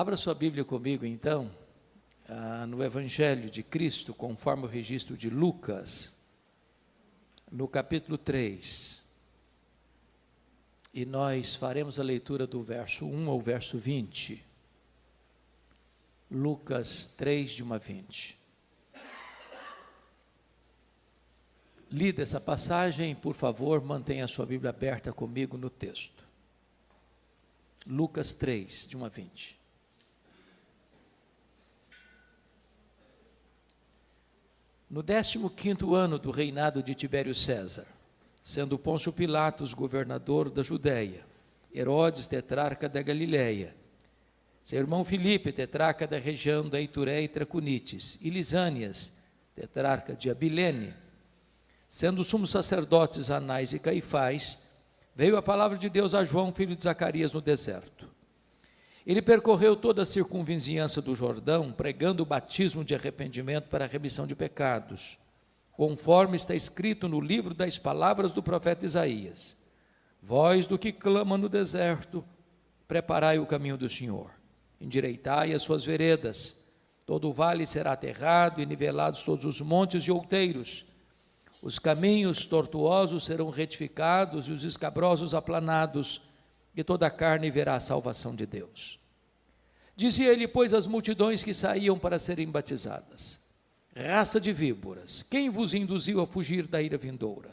Abra sua Bíblia comigo, então, no Evangelho de Cristo, conforme o registro de Lucas, no capítulo 3. E nós faremos a leitura do verso 1 ao verso 20. Lucas 3, de 1 a 20. Lida essa passagem, por favor, mantenha a sua Bíblia aberta comigo no texto. Lucas 3, de 1 a 20. No 15º ano do reinado de Tibério César, sendo Pôncio Pilatos governador da Judéia, Herodes tetrarca da Galiléia, seu irmão Filipe tetrarca da região da Itureia e Traconites, e Lisânias tetrarca de Abilene, sendo sumos sacerdotes Anás e Caifás, veio a palavra de Deus a João, filho de Zacarias, no deserto. Ele percorreu toda a circunvizinhança do Jordão, pregando o batismo de arrependimento para a remissão de pecados, conforme está escrito no livro das palavras do profeta Isaías: voz do que clama no deserto, preparai o caminho do Senhor, endireitai as suas veredas, todo o vale será aterrado e nivelados todos os montes e outeiros, os caminhos tortuosos serão retificados e os escabrosos aplanados, e toda a carne verá a salvação de Deus. Dizia ele, pois, às multidões que saíam para serem batizadas: raça de víboras, quem vos induziu a fugir da ira vindoura?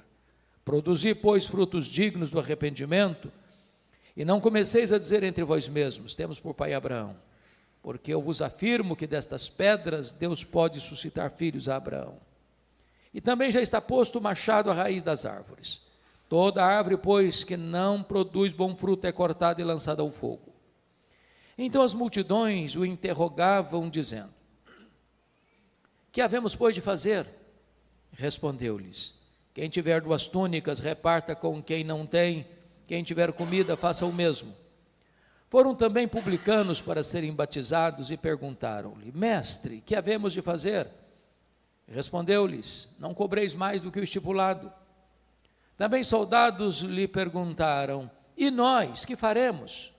Produzi, pois, frutos dignos do arrependimento, e não comeceis a dizer entre vós mesmos: temos por pai Abraão, porque eu vos afirmo que destas pedras Deus pode suscitar filhos a Abraão. E também já está posto o machado à raiz das árvores. Toda árvore, pois, que não produz bom fruto é cortada e lançada ao fogo. Então as multidões o interrogavam, dizendo: que havemos, pois, de fazer? Respondeu-lhes: quem tiver 2 túnicas, reparta com quem não tem, quem tiver comida, faça o mesmo. Foram também publicanos para serem batizados e perguntaram-lhe: mestre, que havemos de fazer? Respondeu-lhes: não cobreis mais do que o estipulado. Também soldados lhe perguntaram: e nós, que faremos?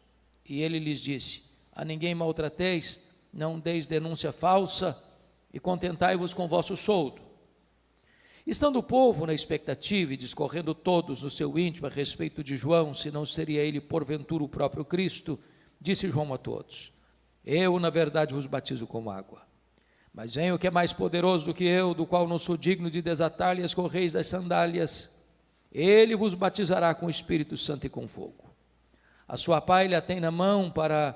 E ele lhes disse: a ninguém maltrateis, não deis denúncia falsa, e contentai-vos com vosso soldo. Estando o povo na expectativa e discorrendo todos no seu íntimo a respeito de João, se não seria ele porventura o próprio Cristo, disse João a todos: eu, na verdade, vos batizo com água, mas vem o que é mais poderoso do que eu, do qual não sou digno de desatar-lhe as correias das sandálias. Ele vos batizará com o Espírito Santo e com fogo. A sua palha tem na mão para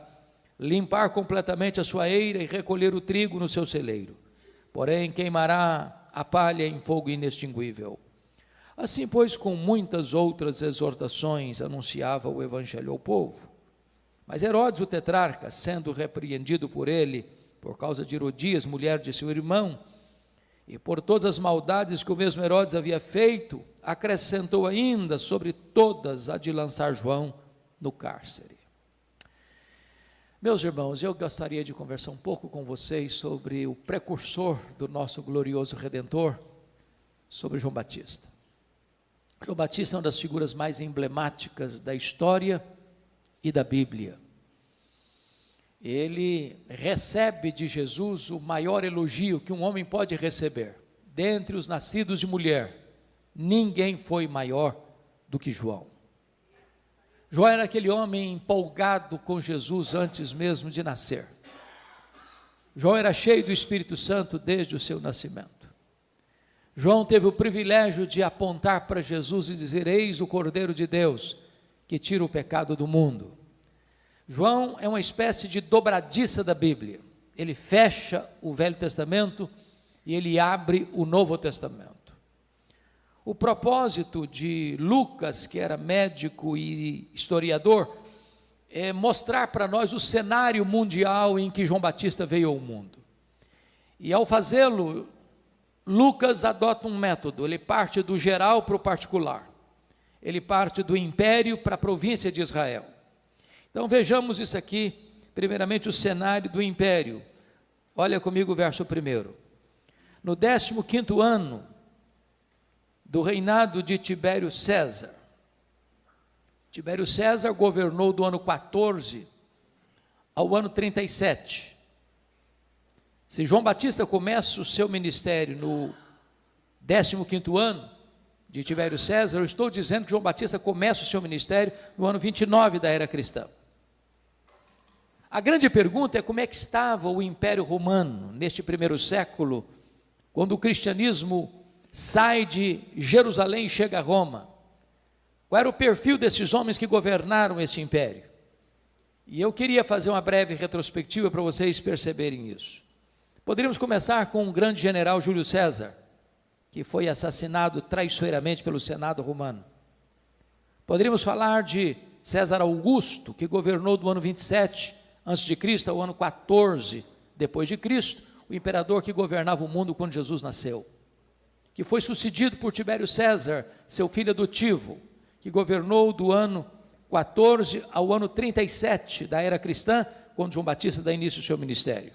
limpar completamente a sua eira e recolher o trigo no seu celeiro, porém queimará a palha em fogo inextinguível. Assim, pois, com muitas outras exortações anunciava o evangelho ao povo. Mas Herodes o tetrarca, sendo repreendido por ele, por causa de Herodias, mulher de seu irmão, e por todas as maldades que o mesmo Herodes havia feito, acrescentou ainda sobre todas a de lançar João no cárcere. Meus irmãos, eu gostaria de conversar um pouco com vocês sobre o precursor do nosso glorioso Redentor, sobre João Batista. João Batista é uma das figuras mais emblemáticas da história e da Bíblia. Ele recebe de Jesus o maior elogio que um homem pode receber. Dentre os nascidos de mulher, ninguém foi maior do que João. João era aquele homem empolgado com Jesus antes mesmo de nascer. João era cheio do Espírito Santo desde o seu nascimento. João teve o privilégio de apontar para Jesus e dizer: eis o Cordeiro de Deus que tira o pecado do mundo. João é uma espécie de dobradiça da Bíblia. Ele fecha o Velho Testamento e ele abre o Novo Testamento. O propósito de Lucas, que era médico e historiador, é mostrar para nós o cenário mundial em que João Batista veio ao mundo. E ao fazê-lo, Lucas adota um método. Ele parte do geral para o particular. Ele parte do império para a província de Israel. Então vejamos isso aqui, primeiramente o cenário do império. Olha comigo o verso 1. No 15º ano do reinado de Tibério César. Tibério César governou do ano 14 ao ano 37. Se João Batista começa o seu ministério no 15º ano de Tibério César, eu estou dizendo que João Batista começa o seu ministério no ano 29 da era cristã. A grande pergunta é como é que estava o Império Romano neste primeiro século, quando o cristianismo sai de Jerusalém e chega a Roma. Qual era o perfil desses homens que governaram esse império? E eu queria fazer uma breve retrospectiva para vocês perceberem isso. Poderíamos começar com o grande general Júlio César, que foi assassinado traiçoeiramente pelo Senado romano. Poderíamos falar de César Augusto, que governou do ano 27 a.C. ao ano 14 depois de Cristo, o imperador que governava o mundo quando Jesus nasceu, que foi sucedido por Tibério César, seu filho adotivo, que governou do ano 14 ao ano 37 da era cristã, quando João Batista dá início ao seu ministério,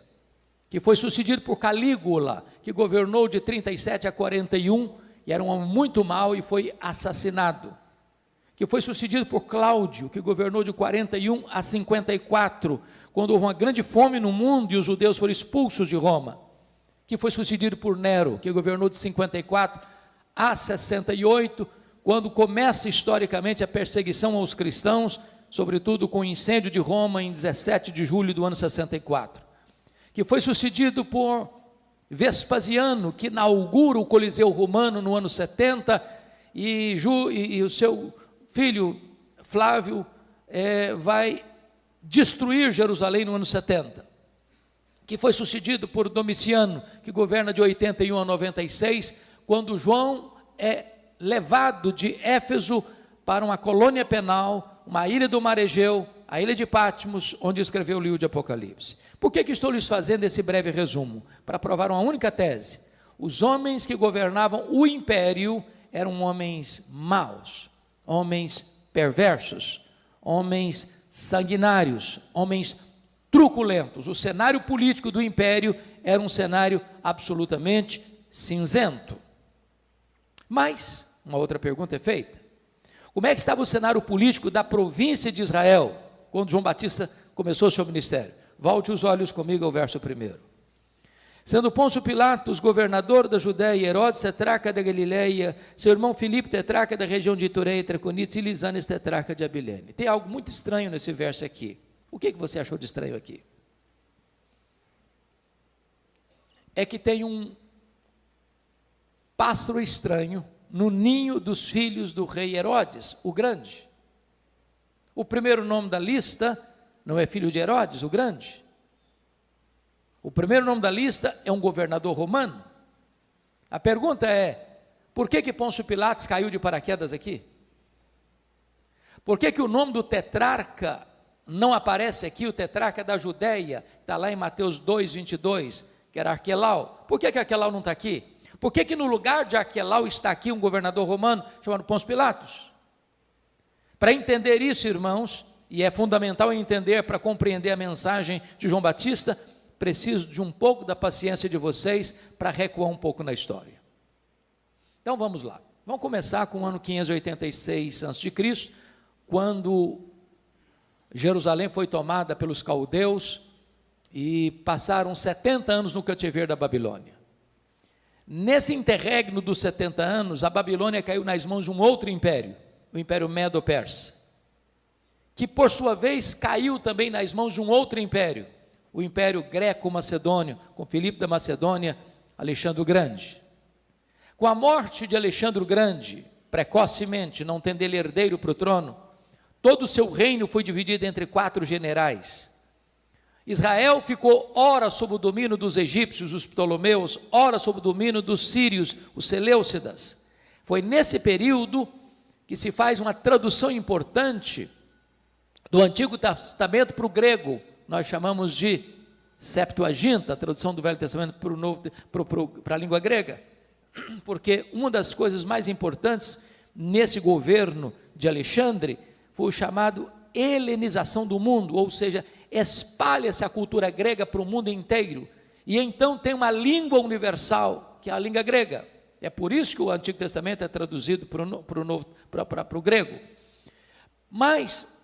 que foi sucedido por Calígula, que governou de 37 a 41, e era um homem muito mau e foi assassinado, que foi sucedido por Cláudio, que governou de 41 a 54, quando houve uma grande fome no mundo e os judeus foram expulsos de Roma, que foi sucedido por Nero, que governou de 54 a 68, quando começa historicamente a perseguição aos cristãos, sobretudo com o incêndio de Roma em 17 de julho do ano 64, que foi sucedido por Vespasiano, que inaugura o Coliseu Romano no ano 70, e o seu filho Flávio vai destruir Jerusalém no ano 70, que foi sucedido por Domiciano, que governa de 81 a 96, quando João é levado de Éfeso para uma colônia penal, uma ilha do mar Egeu, a ilha de Patmos, onde escreveu o livro de Apocalipse. Por que estou lhes fazendo esse breve resumo? Para provar uma única tese: os homens que governavam o império eram homens maus, homens perversos, homens sanguinários, homens truculentos. O cenário político do império era um cenário absolutamente cinzento. Mas uma outra pergunta é feita: como é que estava o cenário político da província de Israel quando João Batista começou o seu ministério? Volte os olhos comigo ao verso 1. Sendo Pôncio Pilatos governador da Judéia, Herodes tetrarca da Galileia, seu irmão Filipe tetrarca da região de Itureia e Traconites, e Lisânias tetrarca de Abilene. Tem algo muito estranho nesse verso aqui. O que você achou de estranho aqui? É que tem um pássaro estranho no ninho dos filhos do rei Herodes, o Grande. O primeiro nome da lista não é filho de Herodes, o Grande. O primeiro nome da lista é um governador romano. A pergunta é: por que Pôncio Pilatos caiu de paraquedas aqui? Por que o nome do tetrarca não aparece aqui, o tetrarca da Judéia, está lá em Mateus 2, 22, que era Arquelau? Por que Arquelau não está aqui? Por que no lugar de Arquelau está aqui um governador romano chamado Pôncio Pilatos? Para entender isso, irmãos, e é fundamental entender para compreender a mensagem de João Batista, preciso de um pouco da paciência de vocês para recuar um pouco na história. Então vamos lá, vamos começar com o ano 586 a.C., quando Jerusalém foi tomada pelos caldeus e passaram 70 anos no cativeiro da Babilônia. Nesse interregno dos 70 anos, a Babilônia caiu nas mãos de um outro império, o Império Medo-Persa, que por sua vez caiu também nas mãos de um outro império, o Império Greco-Macedônio, com Filipe da Macedônia, Alexandre o Grande. Com a morte de Alexandre o Grande, precocemente, não tendo ele herdeiro para o trono, todo o seu reino foi dividido entre 4 generais. Israel ficou ora sob o domínio dos egípcios, os Ptolomeus, ora sob o domínio dos sírios, os Seleucidas. Foi nesse período que se faz uma tradução importante do Antigo Testamento para o grego. Nós chamamos de Septuaginta, a tradução do Velho Testamento para a língua grega, porque uma das coisas mais importantes nesse governo de Alexandre foi o chamado helenização do mundo, ou seja, espalha-se a cultura grega para o mundo inteiro, e então tem uma língua universal, que é a língua grega. É por isso que o Antigo Testamento é traduzido para o grego. Mas,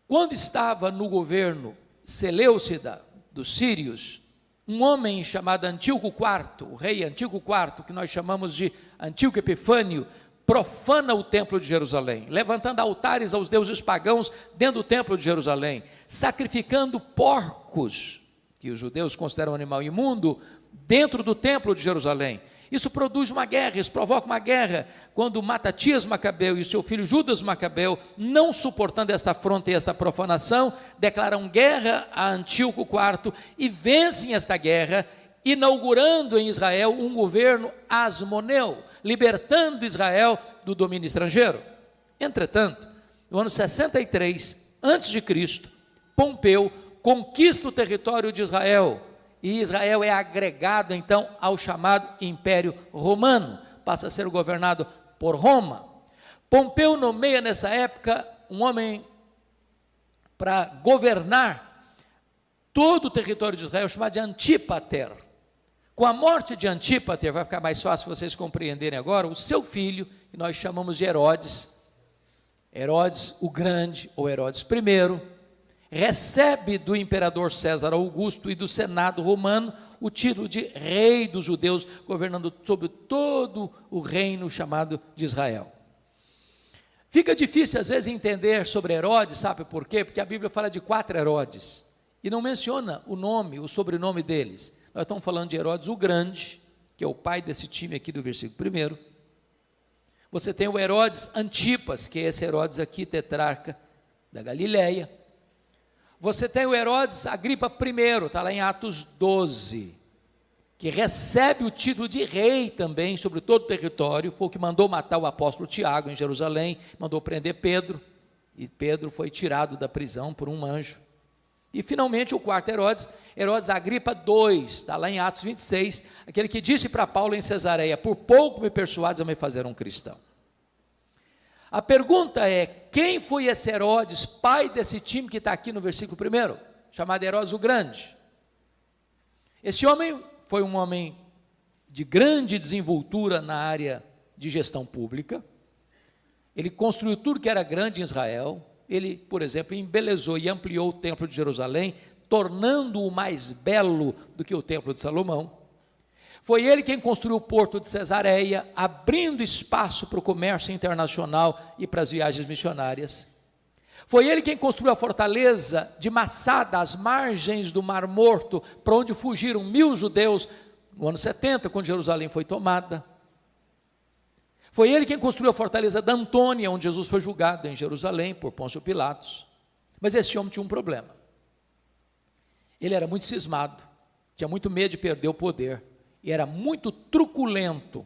quando estava no governo Seleucida, dos sírios, um homem chamado Antíoco IV, o rei Antíoco IV, que nós chamamos de Antíoco Epifânio, profana o templo de Jerusalém, levantando altares aos deuses pagãos dentro do templo de Jerusalém, sacrificando porcos, que os judeus consideram um animal imundo, dentro do templo de Jerusalém. Isso produz uma guerra, isso provoca uma guerra, quando Matatias Macabeu e seu filho Judas Macabeu, não suportando esta afronta e esta profanação, declaram guerra a Antíoco IV e vencem esta guerra, inaugurando em Israel um governo asmoneu, libertando Israel do domínio estrangeiro. Entretanto, no ano 63 a.C., Pompeu conquista o território de Israel, e Israel é agregado então ao chamado Império Romano, passa a ser governado por Roma. Pompeu nomeia nessa época um homem para governar todo o território de Israel, chamado de Antípater. Com a morte de Antípater, vai ficar mais fácil vocês compreenderem agora, o seu filho, que nós chamamos de Herodes, Herodes o Grande, ou Herodes I, recebe do imperador César Augusto e do Senado romano o título de rei dos judeus, governando sobre todo o reino chamado de Israel. Fica difícil às vezes entender sobre Herodes, sabe por quê? Porque a Bíblia fala de 4 Herodes, e não menciona o nome, o sobrenome deles. Nós estamos falando de Herodes o Grande, que é o pai desse time aqui do versículo 1. Você tem o Herodes Antipas, que é esse Herodes aqui, tetrarca da Galileia. Você tem o Herodes Agripa I, está lá em Atos 12, que recebe o título de rei também sobre todo o território, foi o que mandou matar o apóstolo Tiago em Jerusalém, mandou prender Pedro, e Pedro foi tirado da prisão por um anjo. E finalmente o 4º Herodes, Herodes Agripa II, está lá em Atos 26, aquele que disse para Paulo em Cesareia: por pouco me persuades a me fazer um cristão. A pergunta é, quem foi esse Herodes, pai desse time que está aqui no versículo 1, chamado Herodes o Grande? Esse homem foi um homem de grande desenvoltura na área de gestão pública, ele construiu tudo que era grande em Israel, ele, por exemplo, embelezou e ampliou o templo de Jerusalém, tornando-o mais belo do que o templo de Salomão. Foi ele quem construiu o porto de Cesareia, abrindo espaço para o comércio internacional e para as viagens missionárias. Foi ele quem construiu a fortaleza de Massada, às margens do Mar Morto, para onde fugiram 1000 judeus no ano 70, quando Jerusalém foi tomada. Foi ele quem construiu a fortaleza da Antônia, onde Jesus foi julgado em Jerusalém por Pôncio Pilatos. Mas esse homem tinha um problema. Ele era muito cismado, tinha muito medo de perder o poder, e era muito truculento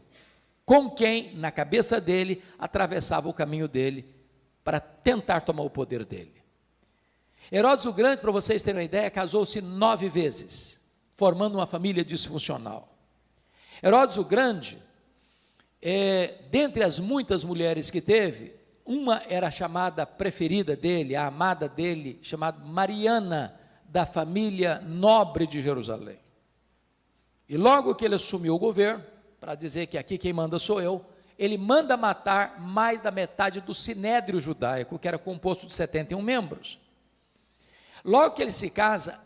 com quem, na cabeça dele, atravessava o caminho dele para tentar tomar o poder dele. Herodes o Grande, para vocês terem uma ideia, casou-se 9 vezes, formando uma família disfuncional. Herodes o Grande, dentre as muitas mulheres que teve, uma era a chamada preferida dele, a amada dele, chamada Mariana, da família nobre de Jerusalém. E logo que ele assumiu o governo, para dizer que aqui quem manda sou eu, ele manda matar mais da metade do sinédrio judaico, que era composto de 71 membros. Logo que ele se casa,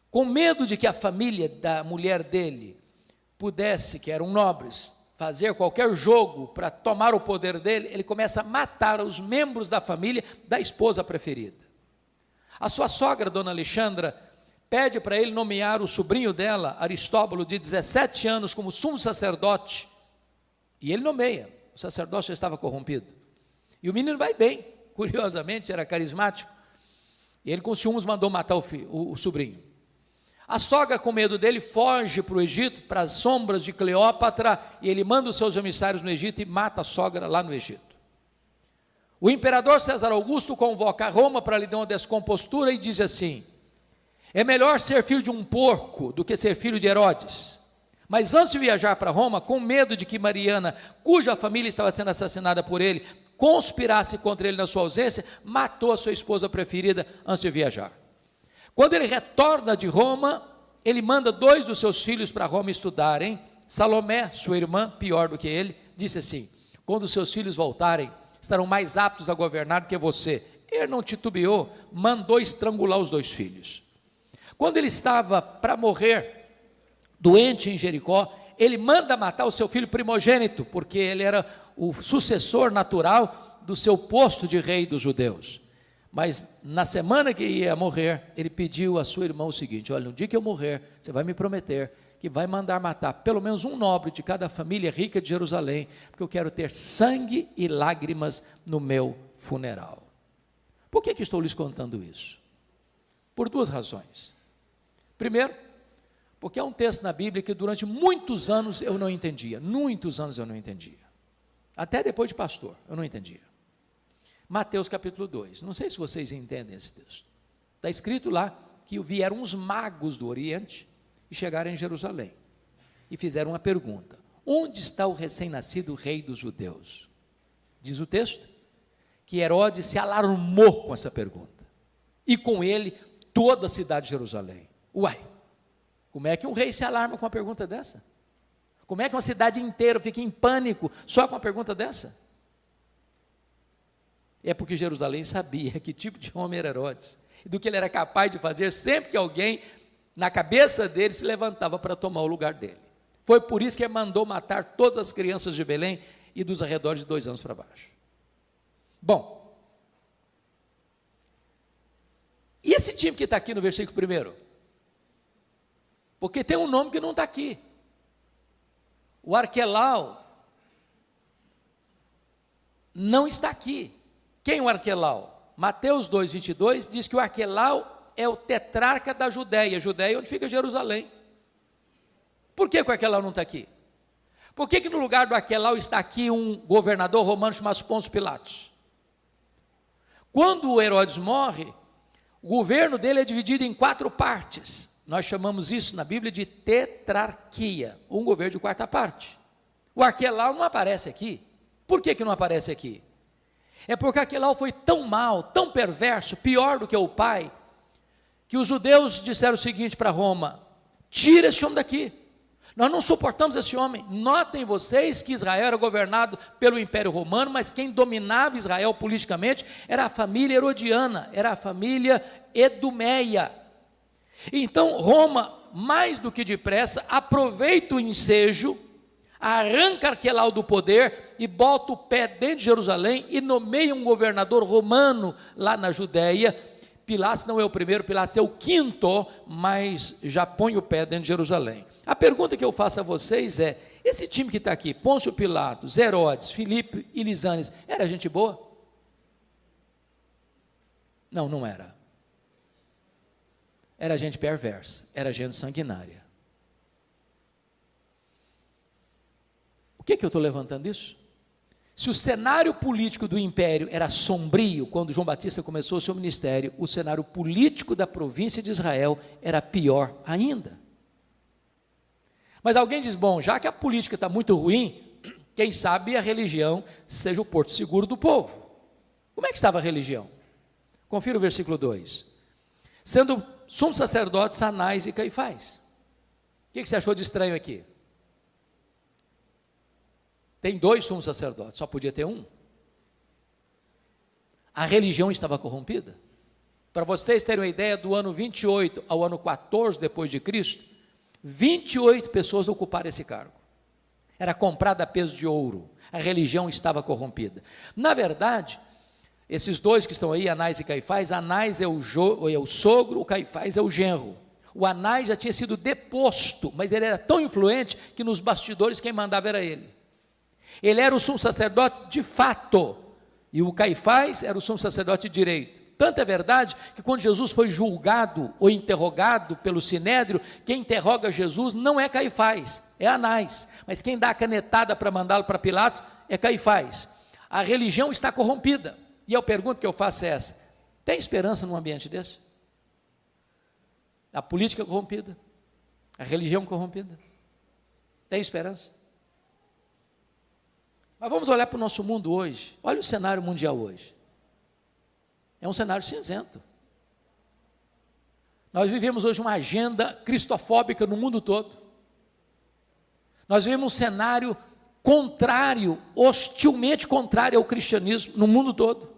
com medo de que a família da mulher dele pudesse, que eram nobres, fazer qualquer jogo para tomar o poder dele, ele começa a matar os membros da família da esposa preferida. A sua sogra, dona Alexandra, pede para ele nomear o sobrinho dela, Aristóbulo, de 17 anos, como sumo sacerdote, e ele nomeia. O sacerdote já estava corrompido, e o menino vai bem, curiosamente, era carismático, e ele com ciúmes mandou matar o sobrinho. A sogra, com medo dele, foge para o Egito, para as sombras de Cleópatra, e ele manda os seus emissários no Egito e mata a sogra lá no Egito. O imperador César Augusto convoca a Roma para lhe dar uma descompostura e diz assim: é melhor ser filho de um porco do que ser filho de Herodes. Mas antes de viajar para Roma, com medo de que Mariana, cuja família estava sendo assassinada por ele, conspirasse contra ele na sua ausência, matou a sua esposa preferida antes de viajar. Quando ele retorna de Roma, ele manda 2 dos seus filhos para Roma estudarem. Salomé, sua irmã, pior do que ele, disse assim: quando os seus filhos voltarem, estarão mais aptos a governar do que você. Ele não titubeou, mandou estrangular os 2 filhos. Quando ele estava para morrer, doente em Jericó, ele manda matar o seu filho primogênito, porque ele era o sucessor natural do seu posto de rei dos judeus. Mas na semana que ia morrer, ele pediu a sua irmã o seguinte: olha, no dia que eu morrer, você vai me prometer que vai mandar matar pelo menos um nobre de cada família rica de Jerusalém, porque eu quero ter sangue e lágrimas no meu funeral. Por que estou lhes contando isso? Por duas razões. Primeiro, porque há um texto na Bíblia que durante muitos anos eu não entendia, até depois de pastor, eu não entendia. Mateus capítulo 2, não sei se vocês entendem esse texto, está escrito lá que vieram uns magos do Oriente e chegaram em Jerusalém, e fizeram uma pergunta: onde está o recém-nascido rei dos judeus? Diz o texto, que Herodes se alarmou com essa pergunta, e com ele toda a cidade de Jerusalém. Uai, como é que um rei se alarma com uma pergunta dessa? Como é que uma cidade inteira fica em pânico só com uma pergunta dessa? É porque Jerusalém sabia que tipo de homem era Herodes, e do que ele era capaz de fazer sempre que alguém, na cabeça dele, se levantava para tomar o lugar dele. Foi por isso que ele mandou matar todas as crianças de Belém e dos arredores de 2 anos para baixo. Bom, e esse time que está aqui no versículo 1? Porque tem um nome que não está aqui. O Arquelau não está aqui. Quem é o Arquelau? Mateus 2,22 diz que o Arquelau é o tetrarca da Judéia. Judéia é onde fica Jerusalém. Por que o Arquelau não está aqui? Por que no lugar do Arquelau está aqui um governador romano chamado Pôncio Pilatos? Quando o Herodes morre, o governo dele é dividido em 4 partes. Nós chamamos isso na Bíblia de tetrarquia, um governo de 4ª parte. O Arquelau não aparece aqui. Por que não aparece aqui? É porque Arquelau foi tão mau, tão perverso, pior do que o pai, que os judeus disseram o seguinte para Roma: tira esse homem daqui, nós não suportamos esse homem. Notem vocês que Israel era governado pelo Império Romano, mas quem dominava Israel politicamente era a família herodiana, era a família edumeia. Então Roma, mais do que depressa, aproveita o ensejo, arranca Arquelau do poder e bota o pé dentro de Jerusalém e nomeia um governador romano lá na Judéia. Pilatos não é o primeiro, Pilatos é o 5º, mas já põe o pé dentro de Jerusalém. A pergunta que eu faço a vocês é: esse time que está aqui, Pôncio Pilatos, Herodes, Filipe e Lisânias, era gente boa? Não, não era. Era gente perversa, era gente sanguinária. O que eu estou levantando isso? Se o cenário político do império era sombrio, quando João Batista começou o seu ministério, o cenário político da província de Israel era pior ainda. Mas alguém diz: bom, já que a política está muito ruim, quem sabe a religião seja o porto seguro do povo. Como é que estava a religião? Confira o versículo 2. Sendo sumos sacerdotes Anás e Caifás. O que você achou de estranho aqui? Tem 2 sumos sacerdotes, só podia ter um. A religião estava corrompida. Para vocês terem uma ideia, do ano 28 ao ano 14 depois de Cristo, 28 pessoas ocuparam esse cargo. Era comprada a peso de ouro. A religião estava corrompida. Na verdade, esses 2 que estão aí, Anás e Caifás, Anás é o sogro, o Caifás é o genro. O Anás já tinha sido deposto, mas ele era tão influente que nos bastidores quem mandava era ele. Ele era o sumo sacerdote de fato, e o Caifás era o sumo sacerdote de direito. Tanto é verdade que quando Jesus foi julgado ou interrogado pelo Sinédrio, quem interroga Jesus não é Caifás, é Anás. Mas quem dá a canetada para mandá-lo para Pilatos é Caifás. A religião está corrompida. E a pergunta que eu faço é essa: tem esperança num ambiente desse? A política corrompida, a religião corrompida, tem esperança? Mas vamos olhar para o nosso mundo hoje. Olha o cenário mundial hoje. É um cenário cinzento. Nós vivemos hoje uma agenda cristofóbica no mundo todo. Nós vivemos um cenário contrário, hostilmente contrário ao cristianismo no mundo todo.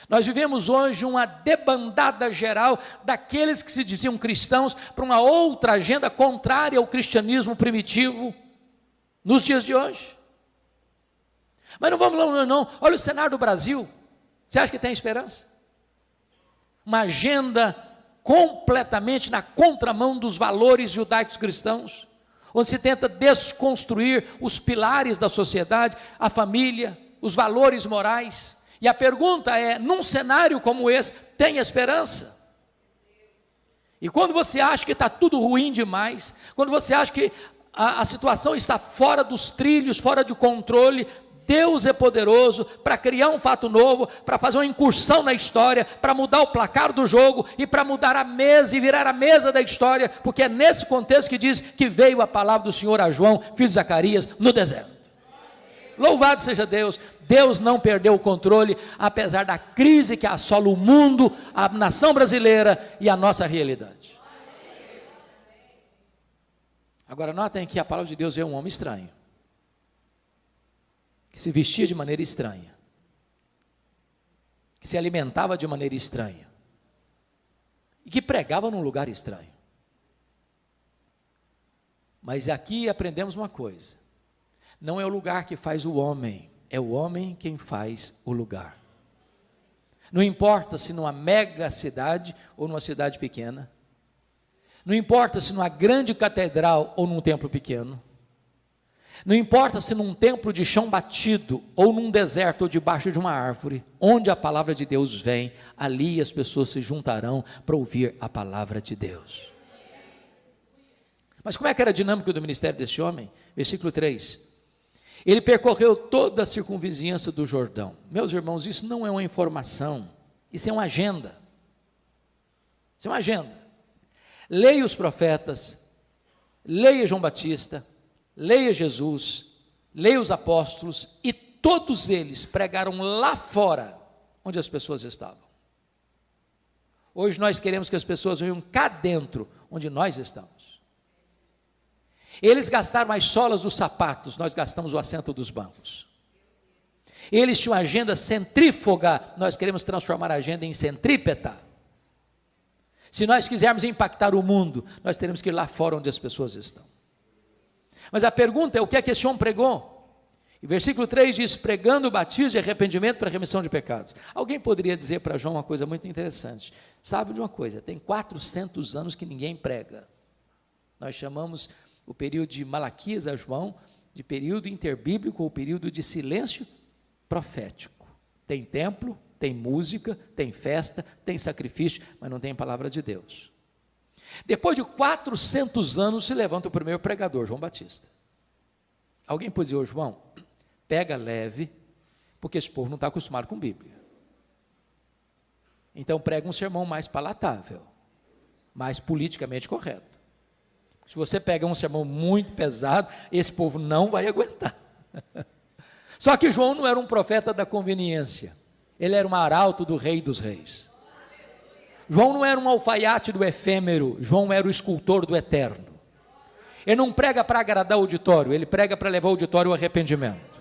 Nós vivemos hoje uma debandada geral daqueles que se diziam cristãos para uma outra agenda contrária ao cristianismo primitivo nos dias de hoje. Mas não vamos lá, não. Olha o cenário do Brasil. Você acha que tem esperança? Uma agenda completamente na contramão dos valores judaicos cristãos, onde se tenta desconstruir os pilares da sociedade, a família, os valores morais. E a pergunta é, num cenário como esse, tem esperança? E quando você acha que está tudo ruim demais, quando você acha que a situação está fora dos trilhos, fora de controle, Deus é poderoso para criar um fato novo, para fazer uma incursão na história, para mudar o placar do jogo e para mudar a mesa e virar a mesa da história, porque é nesse contexto que diz que veio a palavra do Senhor a João, filho de Zacarias, no deserto. Louvado seja Deus, Deus não perdeu o controle, apesar da crise que assola o mundo, a nação brasileira e a nossa realidade. Agora notem que a palavra de Deus veio um homem estranho, que se vestia de maneira estranha, que se alimentava de maneira estranha, e que pregava num lugar estranho. Mas aqui aprendemos uma coisa, não é o lugar que faz o homem, é o homem quem faz o lugar. Não importa se numa mega cidade ou numa cidade pequena, não importa se numa grande catedral ou num templo pequeno, não importa se num templo de chão batido ou num deserto ou debaixo de uma árvore, onde a palavra de Deus vem, ali as pessoas se juntarão para ouvir a palavra de Deus. Mas como é que era a dinâmica do ministério desse homem? Versículo 3. Ele percorreu toda a circunvizinhança do Jordão. Meus irmãos, isso não é uma informação, isso é uma agenda. Isso é uma agenda. Leia os profetas, leia João Batista, leia Jesus, leia os apóstolos, e todos eles pregaram lá fora, onde as pessoas estavam. Hoje nós queremos que as pessoas venham cá dentro, onde nós estamos. Eles gastaram as solas dos sapatos, nós gastamos o assento dos bancos. Eles tinham agenda centrífuga, nós queremos transformar a agenda em centrípeta. Se nós quisermos impactar o mundo, nós teremos que ir lá fora onde as pessoas estão. Mas a pergunta é, o que é que esse homem pregou? E versículo 3 diz, pregando o batismo de arrependimento para remissão de pecados. Alguém poderia dizer para João uma coisa muito interessante. Sabe de uma coisa, tem 400 anos que ninguém prega. Nós chamamos o período de Malaquias a João de período interbíblico ou período de silêncio profético. Tem templo, tem música, tem festa, tem sacrifício, mas não tem palavra de Deus. Depois de 400 anos se levanta o primeiro pregador, João Batista. Alguém pode dizer, João, pega leve, porque esse povo não está acostumado com Bíblia. Então prega um sermão mais palatável, mais politicamente correto. Se você pega um sermão muito pesado, esse povo não vai aguentar. Só que João não era um profeta da conveniência, ele era um arauto do Rei dos Reis. João não era um alfaiate do efêmero, João era o escultor do eterno. Ele não prega para agradar o auditório, ele prega para levar o auditório ao arrependimento.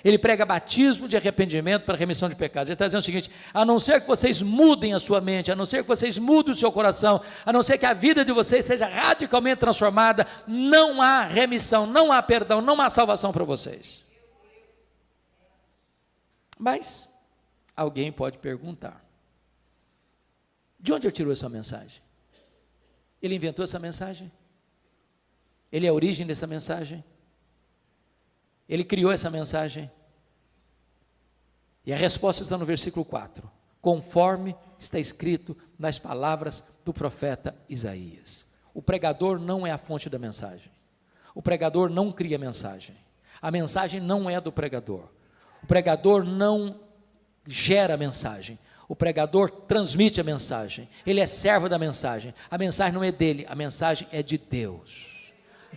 Ele prega batismo de arrependimento para remissão de pecados. Ele está dizendo o seguinte, a não ser que vocês mudem a sua mente, a não ser que vocês mudem o seu coração, a não ser que a vida de vocês seja radicalmente transformada, não há remissão, não há perdão, não há salvação para vocês. Mas, alguém pode perguntar, de onde ele tirou essa mensagem? Ele inventou essa mensagem? Ele é a origem dessa mensagem? Ele criou essa mensagem? E a resposta está no versículo 4, conforme está escrito nas palavras do profeta Isaías. O pregador não é a fonte da mensagem, o pregador não cria mensagem, a mensagem não é do pregador, o pregador não gera a mensagem, o pregador transmite a mensagem, ele é servo da mensagem, a mensagem não é dele, a mensagem é de Deus.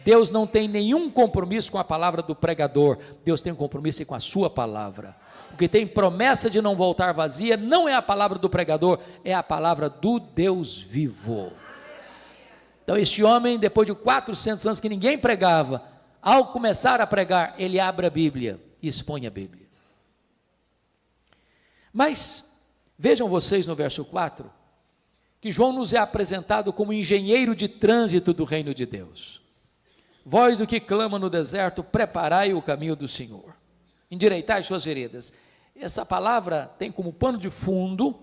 Deus não tem nenhum compromisso com a palavra do pregador, Deus tem um compromisso com a sua palavra. O que tem promessa de não voltar vazia não é a palavra do pregador, é a palavra do Deus vivo. Então este homem, depois de 400 anos que ninguém pregava, ao começar a pregar, ele abre a Bíblia e expõe a Bíblia. Mas Vejam vocês no verso 4, que João nos é apresentado como engenheiro de trânsito do reino de Deus. Voz do que clama no deserto, preparai o caminho do Senhor, endireitai suas veredas. Essa palavra tem como pano de fundo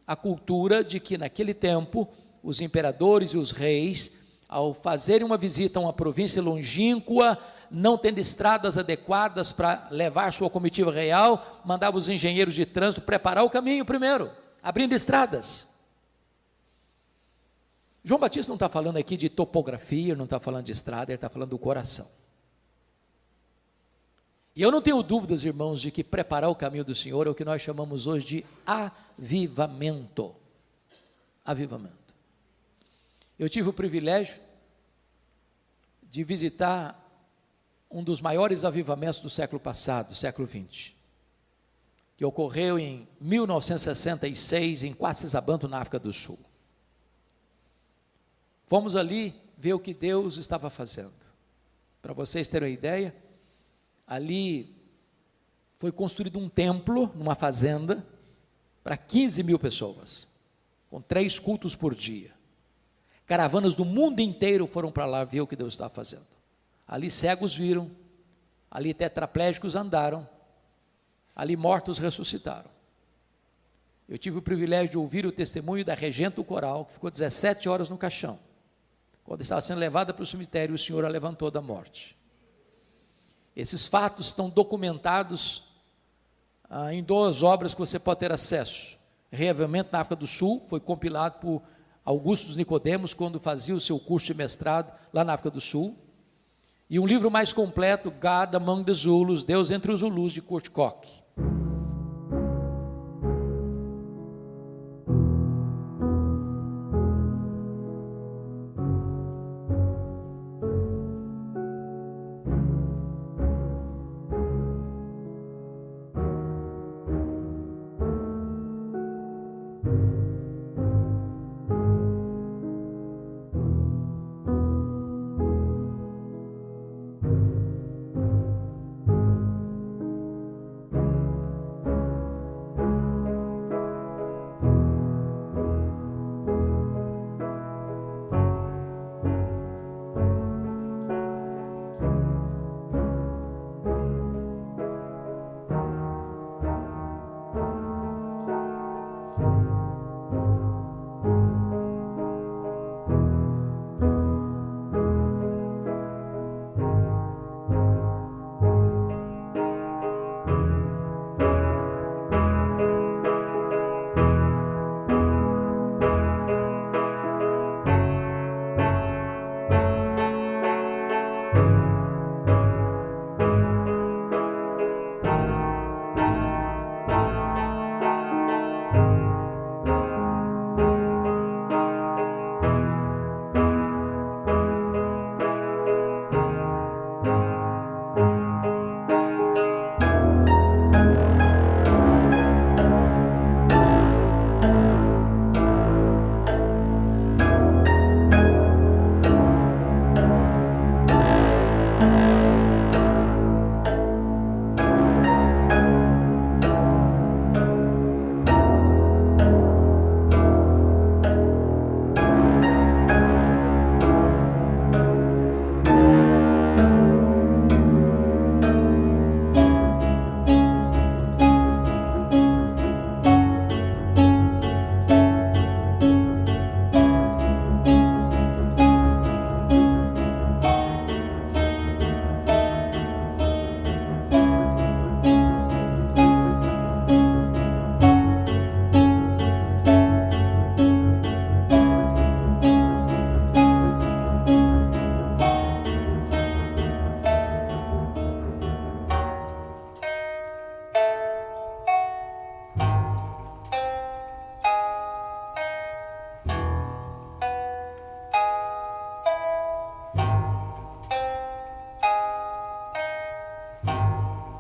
a cultura de que naquele tempo, os imperadores e os reis, ao fazerem uma visita a uma província longínqua, não tendo estradas adequadas para levar sua comitiva real, mandava os engenheiros de trânsito preparar o caminho primeiro, abrindo estradas. João Batista não está falando aqui de topografia, não está falando de estrada, ele está falando do coração. E eu não tenho dúvidas, irmãos, de que preparar o caminho do Senhor é o que nós chamamos hoje de avivamento. Avivamento. Eu tive o privilégio de visitar um dos maiores avivamentos do século passado, século XX, que ocorreu em 1966 em Quacisabanto, na África do Sul. Fomos ali ver o que Deus estava fazendo. Para vocês terem uma ideia, ali foi construído um templo numa fazenda para 15 mil pessoas, com 3 cultos por dia. Caravanas do mundo inteiro foram para lá ver o que Deus estava fazendo. Ali cegos viram, ali tetraplégicos andaram, ali mortos ressuscitaram. Eu tive o privilégio de ouvir o testemunho da regente do coral, que ficou 17 horas no caixão. Quando estava sendo levada para o cemitério, o Senhor a levantou da morte. Esses fatos estão documentados em 2 obras que você pode ter acesso. Reavivamento na África do Sul, foi compilado por Augusto Nicodemos, quando fazia o seu curso de mestrado lá na África do Sul. E um livro mais completo, God Among the Zulus, Deus entre os Zulus, de Kurt Koch.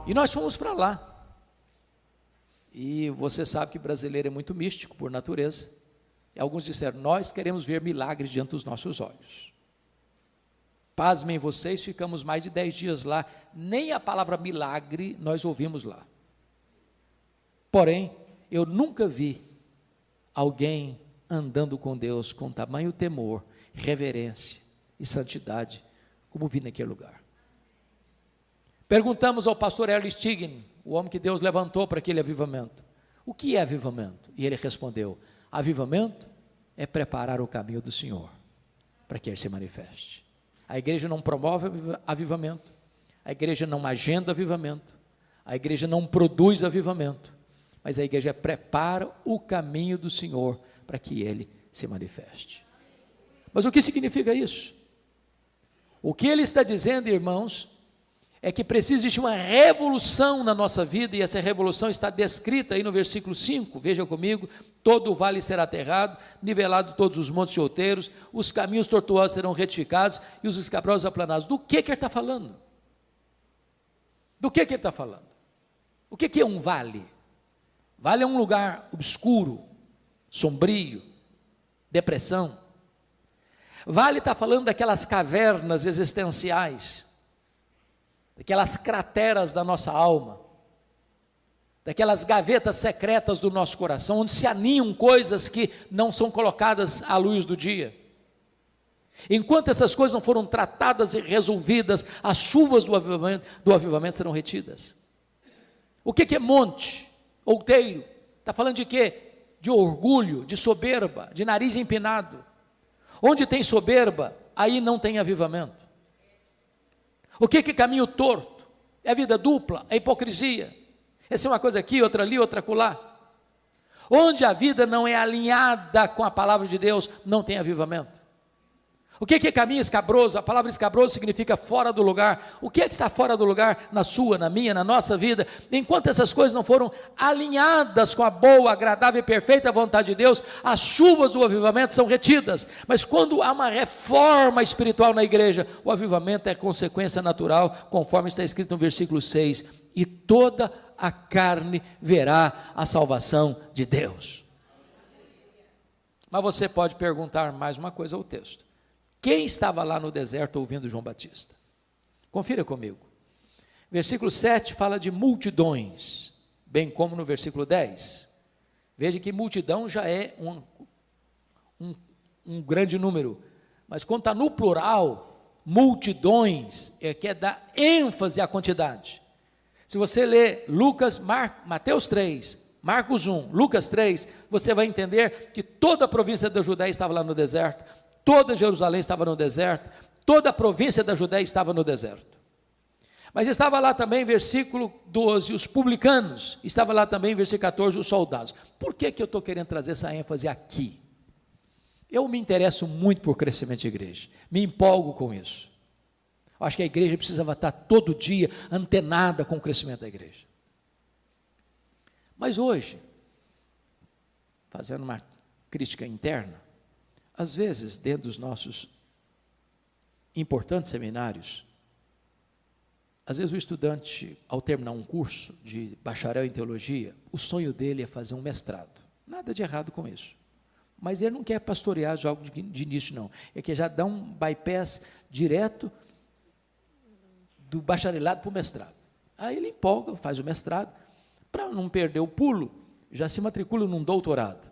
E nós fomos para lá. E você sabe que brasileiro é muito místico por natureza. E alguns disseram, nós queremos ver milagres diante dos nossos olhos. Pasmem vocês, ficamos mais de 10 dias lá, nem a palavra milagre nós ouvimos lá. Porém, eu nunca vi alguém andando com Deus com tamanho temor, reverência e santidade, como vi naquele lugar. Perguntamos ao pastor Erlich Stign, o homem que Deus levantou para aquele avivamento, o que é avivamento? E ele respondeu: avivamento é preparar o caminho do Senhor, para que ele se manifeste. A igreja não promove avivamento, a igreja não agenda avivamento, a igreja não produz avivamento, mas a igreja prepara o caminho do Senhor, para que ele se manifeste. Mas o que significa isso? O que ele está dizendo, irmãos, é que precisa existir uma revolução na nossa vida, e essa revolução está descrita aí no versículo 5, veja comigo: todo o vale será aterrado, nivelado todos os montes e outeiros, os caminhos tortuosos serão retificados, e os escabrosos aplanados. Do que ele está falando? Do que ele está falando? O que é um vale? Vale é um lugar obscuro, sombrio, depressão. Vale está falando daquelas cavernas existenciais, daquelas crateras da nossa alma, daquelas gavetas secretas do nosso coração, onde se aninham coisas que não são colocadas à luz do dia. Enquanto essas coisas não foram tratadas e resolvidas, as chuvas do avivamento serão retidas. O que é monte? Outeiro? Está falando de quê? De orgulho, de soberba, de nariz empinado. Onde tem soberba, aí não tem avivamento. O que é caminho torto? É a vida dupla, é hipocrisia. Essa é uma coisa aqui, outra ali, outra acolá. Onde a vida não é alinhada com a palavra de Deus, não tem avivamento. O que é caminho escabroso? A palavra escabroso significa fora do lugar. O que está fora do lugar na sua, na minha, na nossa vida? Enquanto essas coisas não foram alinhadas com a boa, agradável e perfeita vontade de Deus, as chuvas do avivamento são retidas. Mas quando há uma reforma espiritual na igreja, o avivamento é consequência natural, conforme está escrito no versículo 6: e toda a carne verá a salvação de Deus. Mas você pode perguntar mais uma coisa ao texto: quem estava lá no deserto ouvindo João Batista? Confira comigo. Versículo 7 fala de multidões, bem como no versículo 10. Veja que multidão já é um grande número, mas quando está no plural, multidões, quer dar ênfase à quantidade. Se você ler Mateus 3, Marcos 1, Lucas 3, você vai entender que toda a província da Judéia estava lá no deserto, toda Jerusalém estava no deserto, toda a província da Judéia estava no deserto. Mas estava lá também, versículo 12, os publicanos, estava lá também, versículo 14, os soldados. Por que eu estou querendo trazer essa ênfase aqui? Eu me interesso muito por crescimento de igreja, me empolgo com isso. Eu acho que a igreja precisava estar todo dia antenada com o crescimento da igreja. Mas hoje, fazendo uma crítica interna, às vezes, dentro dos nossos importantes seminários, às vezes o estudante, ao terminar um curso de bacharel em teologia, o sonho dele é fazer um mestrado. Nada de errado com isso. Mas ele não quer pastorear já de início, não. É que já dá um bypass direto do bacharelado para o mestrado. Aí ele empolga, faz o mestrado, para não perder o pulo, já se matricula num doutorado.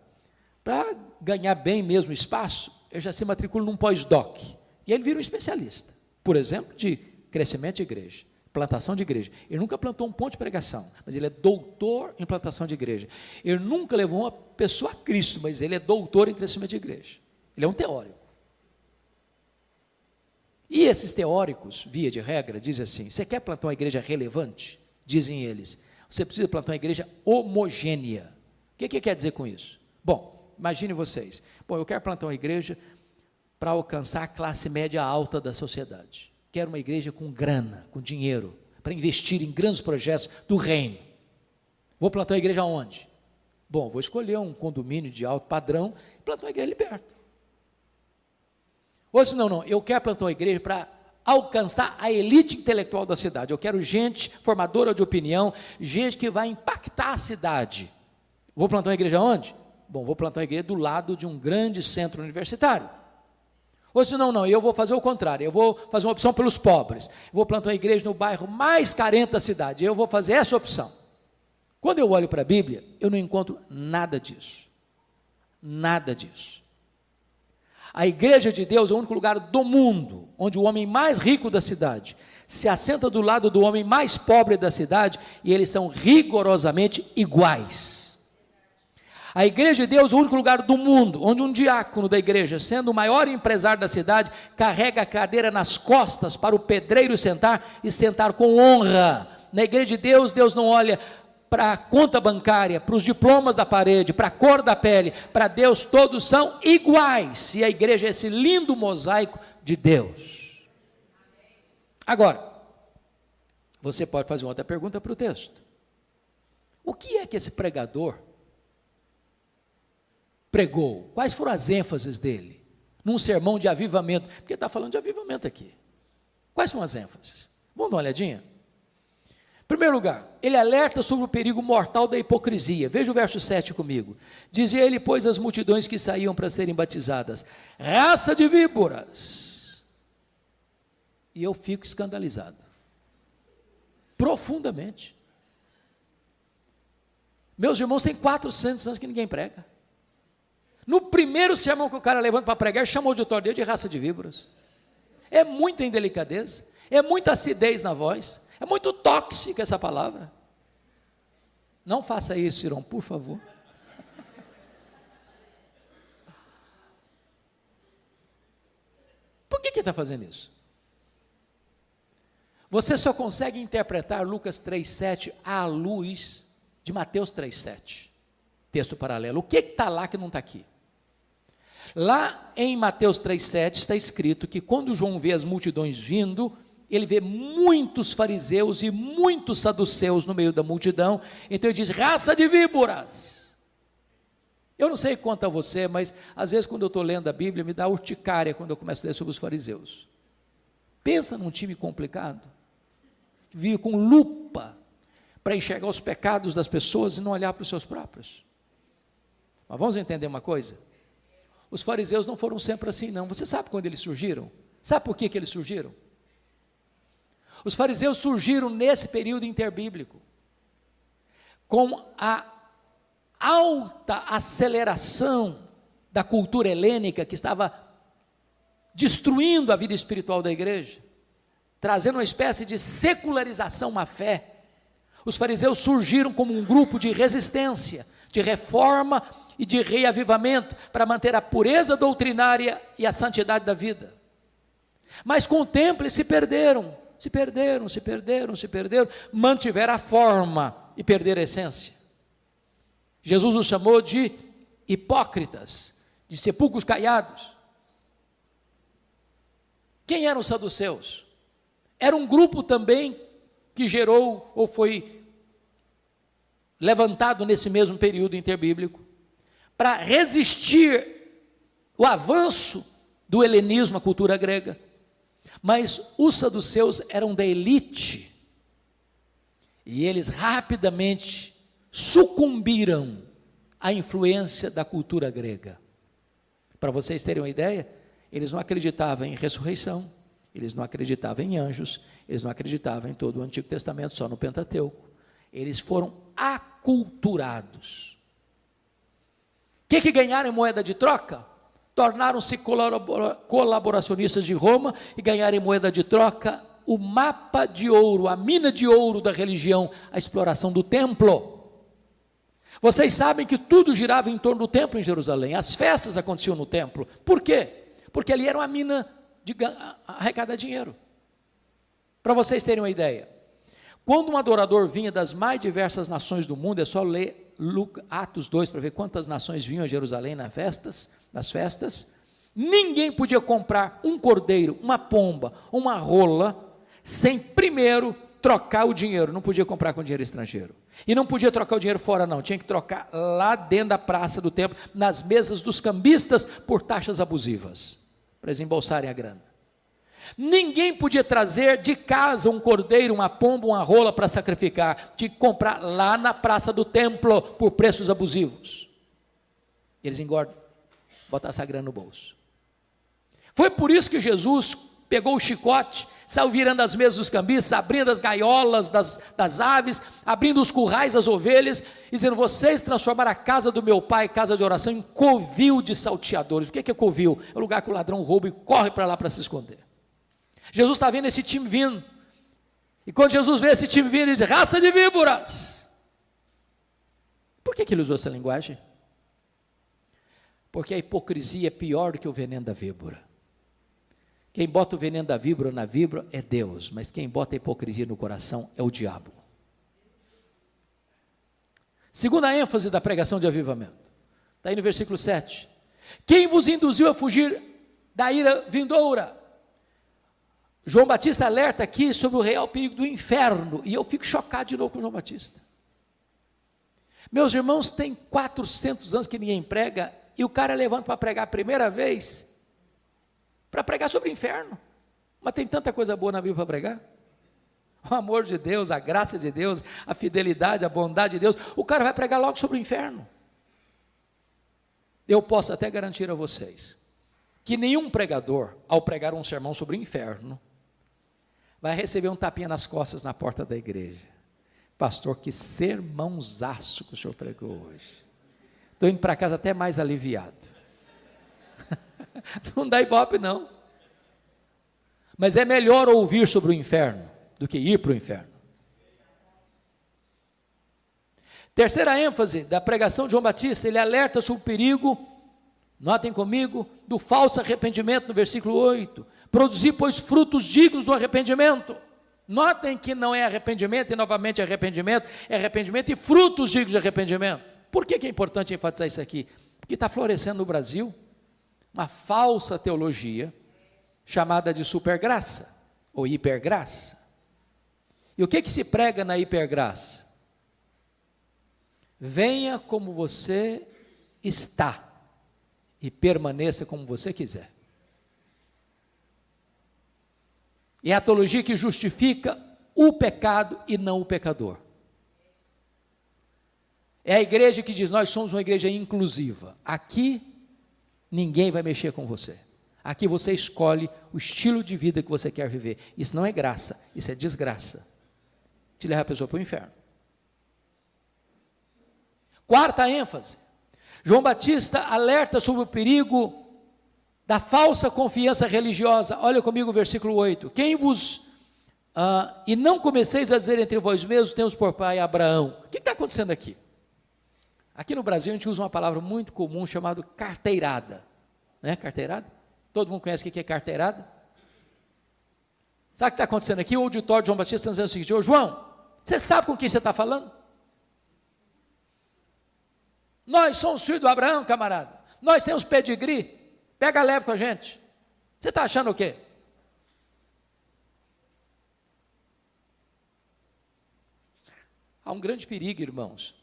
Para ganhar bem mesmo espaço, ele já se matricula num pós-doc. E aí ele vira um especialista, por exemplo, de crescimento de igreja, plantação de igreja. Ele nunca plantou um ponto de pregação, mas ele é doutor em plantação de igreja. Ele nunca levou uma pessoa a Cristo, mas ele é doutor em crescimento de igreja. Ele é um teórico. E esses teóricos, via de regra, dizem assim: você quer plantar uma igreja relevante? Dizem eles, você precisa plantar uma igreja homogênea. O que quer dizer com isso? Bom, imagine vocês, eu quero plantar uma igreja para alcançar a classe média alta da sociedade. Quero uma igreja com grana, com dinheiro, para investir em grandes projetos do reino. Vou plantar uma igreja onde? Vou escolher um condomínio de alto padrão e plantar uma igreja liberta. Ou se não, eu quero plantar uma igreja para alcançar a elite intelectual da cidade. Eu quero gente formadora de opinião, gente que vai impactar a cidade. Vou plantar uma igreja onde? Vou plantar uma igreja do lado de um grande centro universitário. Ou se não, eu vou fazer o contrário, eu vou fazer uma opção pelos pobres. Vou plantar uma igreja no bairro mais carente da cidade, eu vou fazer essa opção. Quando eu olho para a Bíblia, eu não encontro nada disso. Nada disso. A igreja de Deus é o único lugar do mundo onde o homem mais rico da cidade se assenta do lado do homem mais pobre da cidade e eles são rigorosamente iguais. A igreja de Deus é o único lugar do mundo onde um diácono da igreja, sendo o maior empresário da cidade, carrega a cadeira nas costas para o pedreiro sentar e sentar com honra. Na igreja de Deus, Deus não olha para a conta bancária, para os diplomas da parede, para a cor da pele. Para Deus todos são iguais, e a igreja é esse lindo mosaico de Deus. Agora, você pode fazer uma outra pergunta para o texto: o que é que esse pregador pregou? Quais foram as ênfases dele num sermão de avivamento? Porque está falando de avivamento aqui. Quais são as ênfases? Vamos dar uma olhadinha? Em primeiro lugar, ele alerta sobre o perigo mortal da hipocrisia. Veja o verso 7 comigo. Dizia ele, pois, às multidões que saíam para serem batizadas: raça de víboras. E eu fico escandalizado, profundamente. Meus irmãos, tem 400 anos que ninguém prega. No primeiro sermão que o cara levanta para pregar, chamou o auditório dele de raça de víboras. É muita indelicadeza, é muita acidez na voz, é muito tóxica essa palavra. Não faça isso, Irão, por favor. Por que ele está fazendo isso? Você só consegue interpretar Lucas 3,7 à luz de Mateus 3,7. Texto paralelo. O que está lá que não está aqui? Lá em Mateus 3,7 está escrito que quando João vê as multidões vindo, ele vê muitos fariseus e muitos saduceus no meio da multidão, então ele diz: raça de víboras. Eu não sei quanto a você, mas às vezes quando eu estou lendo a Bíblia, me dá urticária quando eu começo a ler sobre os fariseus. Pensa num time complicado, que vive com lupa para enxergar os pecados das pessoas e não olhar para os seus próprios. Mas vamos entender uma coisa: os fariseus não foram sempre assim, não. Você sabe quando eles surgiram? Sabe por que eles surgiram? Os fariseus surgiram nesse período interbíblico, com a alta aceleração da cultura helênica que estava destruindo a vida espiritual da igreja, trazendo uma espécie de secularização à fé. Os fariseus surgiram como um grupo de resistência, de reforma e de reavivamento, para manter a pureza doutrinária e a santidade da vida. Mas com o tempo eles se perderam, mantiveram a forma e perderam a essência. Jesus os chamou de hipócritas, de sepulcros caiados. Quem eram os saduceus? Era um grupo também que gerou ou foi levantado nesse mesmo período interbíblico para resistir o avanço do helenismo, a cultura grega. Mas os saduceus eram da elite e eles rapidamente sucumbiram à influência da cultura grega. Para vocês terem uma ideia, eles não acreditavam em ressurreição, eles não acreditavam em anjos, eles não acreditavam em todo o Antigo Testamento, só no Pentateuco. Eles foram aculturados. O que ganharam em moeda de troca? Tornaram-se colaboracionistas de Roma e ganharam em moeda de troca o mapa de ouro, a mina de ouro da religião, a exploração do templo. Vocês sabem que tudo girava em torno do templo em Jerusalém, as festas aconteciam no templo. Por quê? Porque ali era uma mina de arrecadar dinheiro. Para vocês terem uma ideia, quando um adorador vinha das mais diversas nações do mundo, é só ler Atos 2 para ver quantas nações vinham a Jerusalém nas festas, ninguém podia comprar um cordeiro, uma pomba, uma rola, sem primeiro trocar o dinheiro. Não podia comprar com dinheiro estrangeiro, e não podia trocar o dinheiro fora não, tinha que trocar lá dentro da praça do templo, nas mesas dos cambistas, por taxas abusivas, para eles embolsarem a grana. Ninguém podia trazer de casa um cordeiro, uma pomba, uma rola para sacrificar, tinha que comprar lá na praça do templo, por preços abusivos. Eles engordam, botam essa grana no bolso. Foi por isso que Jesus pegou o chicote, saiu virando as mesas dos cambistas, abrindo as gaiolas das aves, abrindo os currais das ovelhas, dizendo: vocês transformaram a casa do meu pai, casa de oração, em covil de salteadores. O que é covil? É o lugar que o ladrão rouba e corre para lá para se esconder. Jesus está vendo esse time vindo, e quando Jesus vê esse time vindo, ele diz: raça de víboras. Por que ele usou essa linguagem? Porque a hipocrisia é pior do que o veneno da víbora. Quem bota o veneno da víbora na víbora é Deus, mas quem bota a hipocrisia no coração é o diabo. Segunda ênfase da pregação de avivamento, está aí no versículo 7. Quem vos induziu a fugir da ira vindoura? João Batista alerta aqui sobre o real perigo do inferno, e eu fico chocado de novo com João Batista. Meus irmãos, tem 400 anos que ninguém prega, e o cara levanta para pregar a primeira vez, para pregar sobre o inferno. Mas tem tanta coisa boa na Bíblia para pregar. O amor de Deus, a graça de Deus, a fidelidade, a bondade de Deus. O cara vai pregar logo sobre o inferno. Eu posso até garantir a vocês que nenhum pregador, ao pregar um sermão sobre o inferno, vai receber um tapinha nas costas na porta da igreja: pastor, que sermãozaço que o senhor pregou hoje, estou indo para casa até mais aliviado. Não dá ibope não, mas é melhor ouvir sobre o inferno do que ir para o inferno. Terceira ênfase da pregação de João Batista, ele alerta sobre o perigo, notem comigo, do falso arrependimento, no versículo 8, produzir pois frutos dignos do arrependimento. Notem que não é arrependimento e novamente arrependimento, é arrependimento e frutos dignos de arrependimento. Por que é importante enfatizar isso aqui? Porque está florescendo no Brasil uma falsa teologia chamada de supergraça ou hipergraça. E o que se prega na hipergraça? Venha como você está e permaneça como você quiser. É a teologia que justifica o pecado e não o pecador. É a igreja que diz: nós somos uma igreja inclusiva. Aqui ninguém vai mexer com você. Aqui você escolhe o estilo de vida que você quer viver. Isso não é graça, isso é desgraça. Te leva a pessoa para o inferno. Quarta ênfase. João Batista alerta sobre o perigo da falsa confiança religiosa. Olha comigo o versículo 8. Quem vos... e não comeceis a dizer entre vós mesmos: temos por pai Abraão. O que está acontecendo aqui? Aqui no Brasil a gente usa uma palavra muito comum chamada carteirada. Não é carteirada? Todo mundo conhece o que é carteirada? Sabe o que está acontecendo aqui? O auditório de João Batista está dizendo o seguinte: ô João, você sabe com quem você está falando? Nós somos filhos do Abraão, camarada. Nós temos pedigree. Pega leve com a gente. Você está achando o quê? Há um grande perigo, irmãos,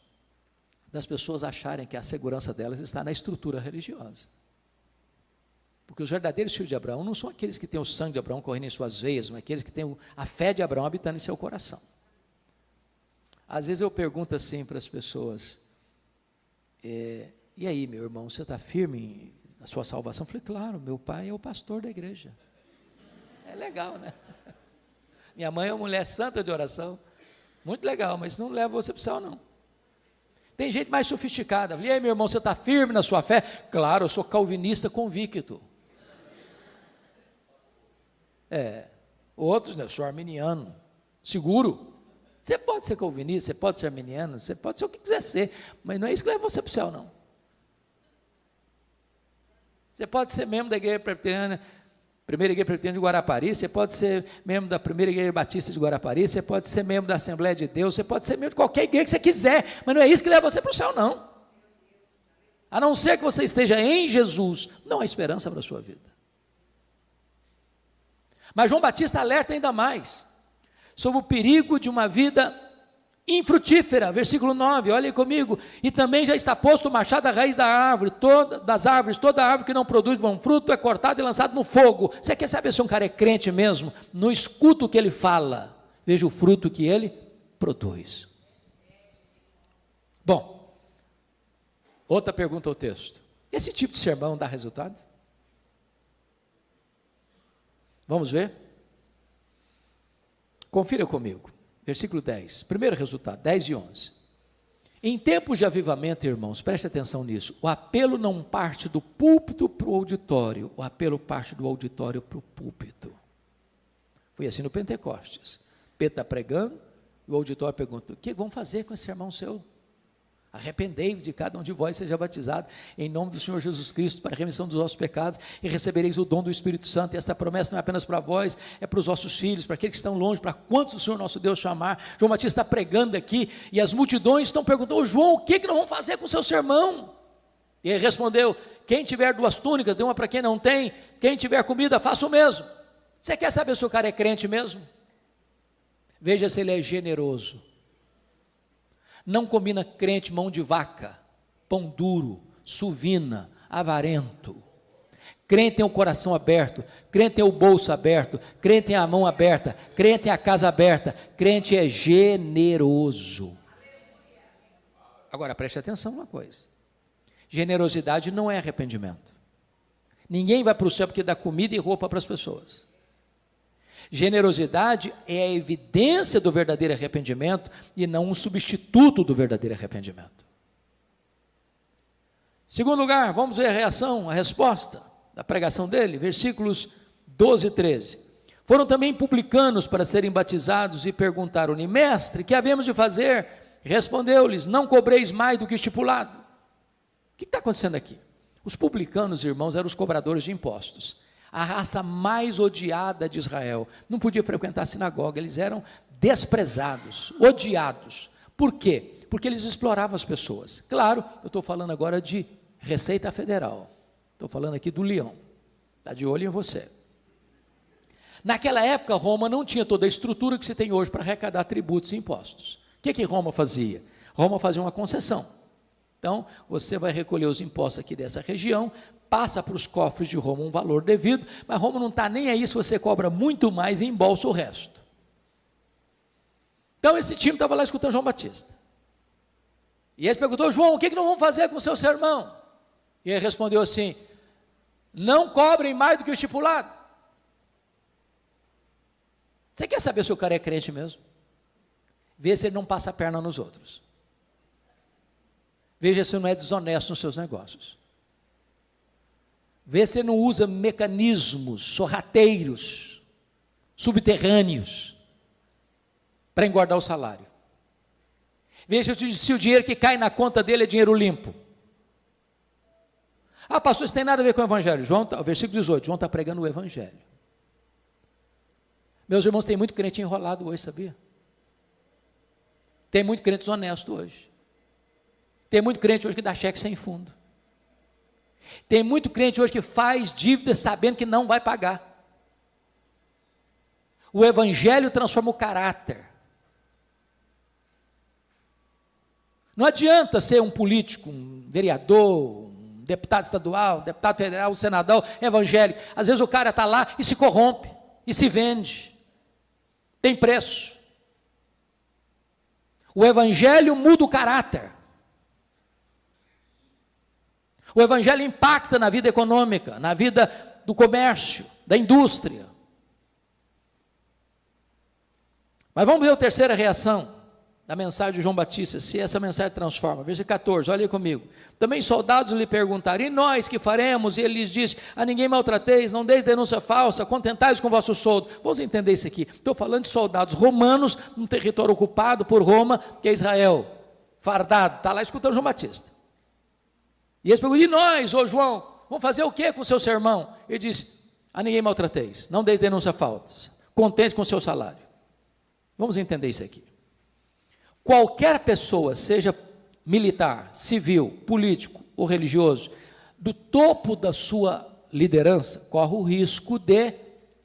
das pessoas acharem que a segurança delas está na estrutura religiosa. Porque os verdadeiros filhos de Abraão não são aqueles que têm o sangue de Abraão correndo em suas veias, mas aqueles que têm a fé de Abraão habitando em seu coração. Às vezes eu pergunto assim para as pessoas: e aí, meu irmão, você está firme na sua salvação? Eu falei: claro, meu pai é o pastor da igreja. É legal, né? Minha mãe é uma mulher santa de oração. Muito legal, mas isso não leva você para o céu, não. Tem gente mais sofisticada. E aí, meu irmão, você está firme na sua fé? Claro, eu sou calvinista convicto. Outros, né, eu sou arminiano, seguro. Você pode ser calvinista, você pode ser arminiano, você pode ser o que quiser ser, mas não é isso que leva você para o céu, não. Você pode ser membro da igreja presbiteriana, primeira igreja presbiteriana de Guarapari, você pode ser membro da primeira igreja batista de Guarapari, você pode ser membro da Assembleia de Deus, você pode ser membro de qualquer igreja que você quiser, mas não é isso que leva você para o céu, não. A não ser que você esteja em Jesus, não há esperança para a sua vida. Mas João Batista alerta ainda mais sobre o perigo de uma vida infrutífera, versículo 9, olhem comigo: e também já está posto o machado à raiz das árvores, toda árvore que não produz bom fruto é cortada e lançada no fogo. Você quer saber se um cara é crente mesmo? Não escuta o que ele fala, veja o fruto que ele produz. Bom, outra pergunta ao texto: esse tipo de sermão dá resultado? Vamos ver? Confira comigo, versículo 10, primeiro resultado, 10 e 11. Em tempos de avivamento, irmãos, preste atenção nisso, o apelo não parte do púlpito para o auditório, o apelo parte do auditório para o púlpito. Foi assim no Pentecostes. Pedro está pregando, e o auditório pergunta: o que vão fazer com esse irmão seu? Arrependei-vos de cada um de vós, seja batizado em nome do Senhor Jesus Cristo para a remissão dos vossos pecados e recebereis o dom do Espírito Santo. E esta promessa não é apenas para vós, é para os vossos filhos, para aqueles que estão longe, para quantos o Senhor nosso Deus chamar. João Batista está pregando aqui e as multidões estão perguntando: ô João, o que nós vamos fazer com o seu sermão? E ele respondeu: quem tiver 2 túnicas, dê uma para quem não tem, quem tiver comida, faça o mesmo. Você quer saber se o cara é crente mesmo? Veja se ele é generoso. Não combina crente mão de vaca, pão duro, suvina, avarento. Crente tem o coração aberto, crente tem o bolso aberto, crente tem a mão aberta, crente tem a casa aberta, crente é generoso. Agora preste atenção uma coisa: generosidade não é arrependimento. Ninguém vai para o céu porque dá comida e roupa para as pessoas. Generosidade é a evidência do verdadeiro arrependimento e não um substituto do verdadeiro arrependimento. Segundo lugar, vamos ver a reação, a resposta da pregação dele, versículos 12 e 13. Foram também publicanos para serem batizados e perguntaram-lhe: mestre, que havemos de fazer? Respondeu-lhes: não cobreis mais do que estipulado. O que está acontecendo aqui? Os publicanos, irmãos, eram os cobradores de impostos. A raça mais odiada de Israel, não podia frequentar a sinagoga, eles eram desprezados, odiados. Por quê? Porque eles exploravam as pessoas. Claro, eu estou falando agora de Receita Federal, estou falando aqui do leão, está de olho em você. Naquela época, Roma não tinha toda a estrutura que se tem hoje para arrecadar tributos e impostos. O que Roma fazia? Roma fazia uma concessão. Então, você vai recolher os impostos aqui dessa região, passa para os cofres de Roma um valor devido, mas Roma não está nem aí se você cobra muito mais e embolsa o resto. Então esse time estava lá escutando João Batista. E ele perguntou: João, o que nós vamos fazer com o seu sermão? E ele respondeu assim: não cobrem mais do que o estipulado. Você quer saber se o cara é crente mesmo? Vê se ele não passa a perna nos outros. Veja se não é desonesto nos seus negócios. Vê se não usa mecanismos sorrateiros, subterrâneos, para engordar o salário. Veja se o dinheiro que cai na conta dele é dinheiro limpo. Ah, pastor, isso tem nada a ver com o evangelho. Versículo 18, João está pregando o evangelho. Meus irmãos, tem muito crente enrolado hoje, sabia? Tem muito crente desonesto hoje. Tem muito crente hoje que dá cheque sem fundo. Tem muito crente hoje que faz dívida sabendo que não vai pagar. O evangelho transforma o caráter. Não adianta ser um político, um vereador, um deputado estadual, deputado federal, um senador evangélico. Às vezes o cara está lá e se corrompe, e se vende. Tem preço. O evangelho muda o caráter. O evangelho impacta na vida econômica, na vida do comércio, da indústria. Mas vamos ver a terceira reação da mensagem de João Batista, se essa mensagem transforma. Versículo 14, olha aí comigo. Também soldados lhe perguntaram: e nós que faremos? E ele lhes disse: a ninguém maltrateis, não deis denúncia falsa, contentai-vos com o vosso soldo. Vamos entender isso aqui. Estou falando de soldados romanos, num território ocupado por Roma, que é Israel, fardado, está lá escutando João Batista. E eles perguntam: e nós, ô João, vamos fazer o que com o seu sermão? Ele disse: a ninguém maltrateis, não deis denúncia falsa, contente com o seu salário. Vamos entender isso aqui. Qualquer pessoa, seja militar, civil, político ou religioso, do topo da sua liderança, corre o risco de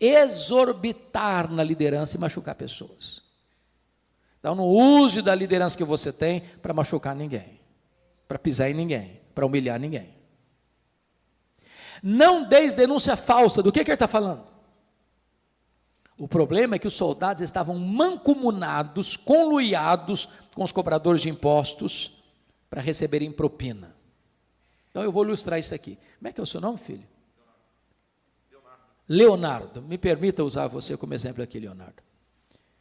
exorbitar na liderança e machucar pessoas. Então não use da liderança que você tem para machucar ninguém, para pisar em ninguém, para humilhar ninguém. Não deis denúncia falsa. Do que ele está falando? O problema é que os soldados estavam mancomunados, conluiados com os cobradores de impostos para receberem propina. Então eu vou ilustrar isso aqui. Como é que é o seu nome, filho? Leonardo. Me permita usar você como exemplo aqui, Leonardo.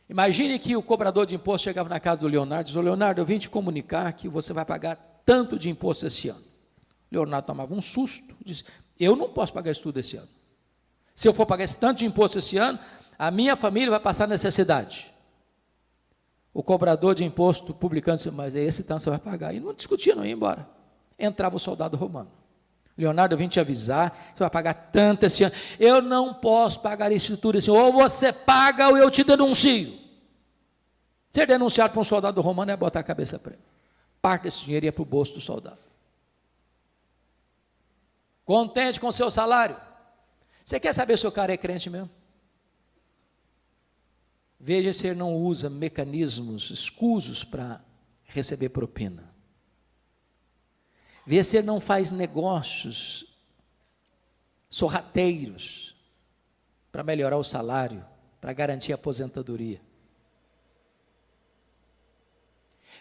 Imagine que o cobrador de imposto chegava na casa do Leonardo e dizia: Leonardo, eu vim te comunicar que você vai pagar tanto de imposto esse ano. Leonardo tomava um susto, disse: eu não posso pagar isso tudo esse ano. Se eu for pagar esse tanto de imposto esse ano, a minha família vai passar necessidade. O cobrador de imposto publicando disse: mas é esse tanto você vai pagar. E não discutia, não ia embora. Entrava o soldado romano: Leonardo, eu vim te avisar, você vai pagar tanto esse ano. Eu não posso pagar isso tudo esse ano. Ou você paga ou eu te denuncio. Ser denunciado por um soldado romano é botar a cabeça para ele. Parte desse dinheiro ia para o bolso do soldado. Contente com o seu salário? Você quer saber se o cara é crente mesmo? Veja se ele não usa mecanismos escusos para receber propina. Vê se ele não faz negócios sorrateiros para melhorar o salário, para garantir a aposentadoria.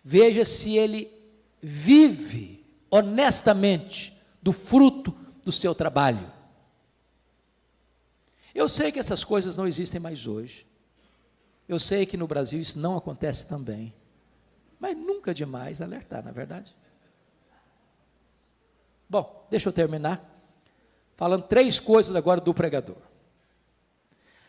Veja se ele vive honestamente do fruto do seu trabalho. Eu sei que essas coisas não existem mais hoje. Eu sei que no Brasil isso não acontece também. Mas nunca é demais alertar, não é verdade? Bom, deixa eu terminar falando 3 coisas agora do pregador.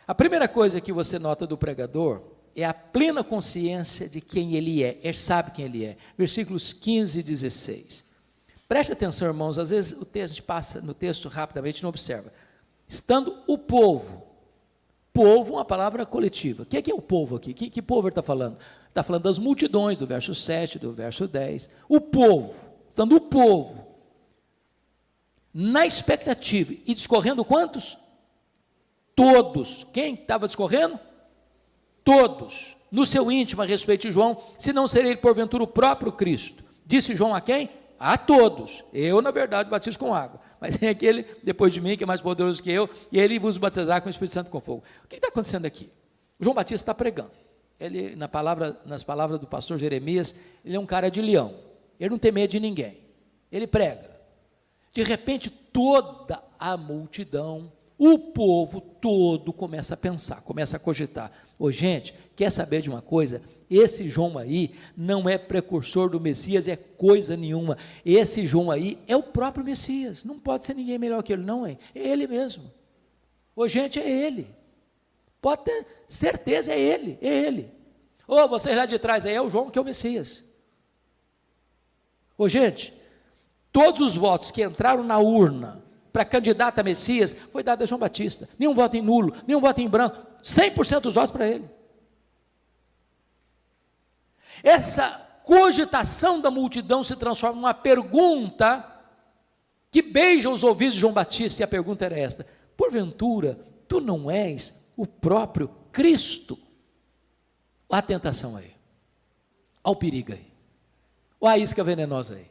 A primeira coisa que você nota do pregador é a plena consciência de quem ele é. Ele sabe quem ele é. Versículos 15 e 16. Preste atenção, irmãos, às vezes o texto passa no texto rapidamente e não observa. Estando o povo, uma palavra coletiva. O que é o povo aqui? Que povo ele está falando? Está falando das multidões, do verso 7, do verso 10. O povo, estando o povo, na expectativa, e discorrendo quantos? Todos. Quem estava discorrendo? Todos. No seu íntimo a respeito de João, se não seria ele porventura o próprio Cristo. Disse João a quem? A todos. Eu, na verdade, batizo com água. Mas tem aquele depois de mim, que é mais poderoso que eu, e ele vos batizará com o Espírito Santo e com fogo. O que está acontecendo aqui? O João Batista está pregando. Ele, nas palavras do pastor Jeremias, ele é um cara de leão. Ele não tem medo de ninguém. Ele prega. De repente, toda a multidão, o povo todo começa a pensar, começa a cogitar. Ô gente, quer saber de uma coisa? Esse João aí não é precursor do Messias, é coisa nenhuma. Esse João aí é o próprio Messias. Não pode ser ninguém melhor que ele, não, hein? É ele mesmo. Ô gente, é ele. Pode ter certeza, é ele, é ele. Ô, vocês lá de trás aí, é o João que é o Messias. Ô gente, todos os votos que entraram na urna para candidato a Messias foi dado a João Batista. Nenhum voto em nulo, nenhum voto em branco, 100% dos votos para ele. Essa cogitação da multidão se transforma numa pergunta que beija os ouvidos de João Batista, e a pergunta era esta: porventura, tu não és o próprio Cristo? Olha a tentação aí, olha o perigo aí, olha a isca venenosa aí.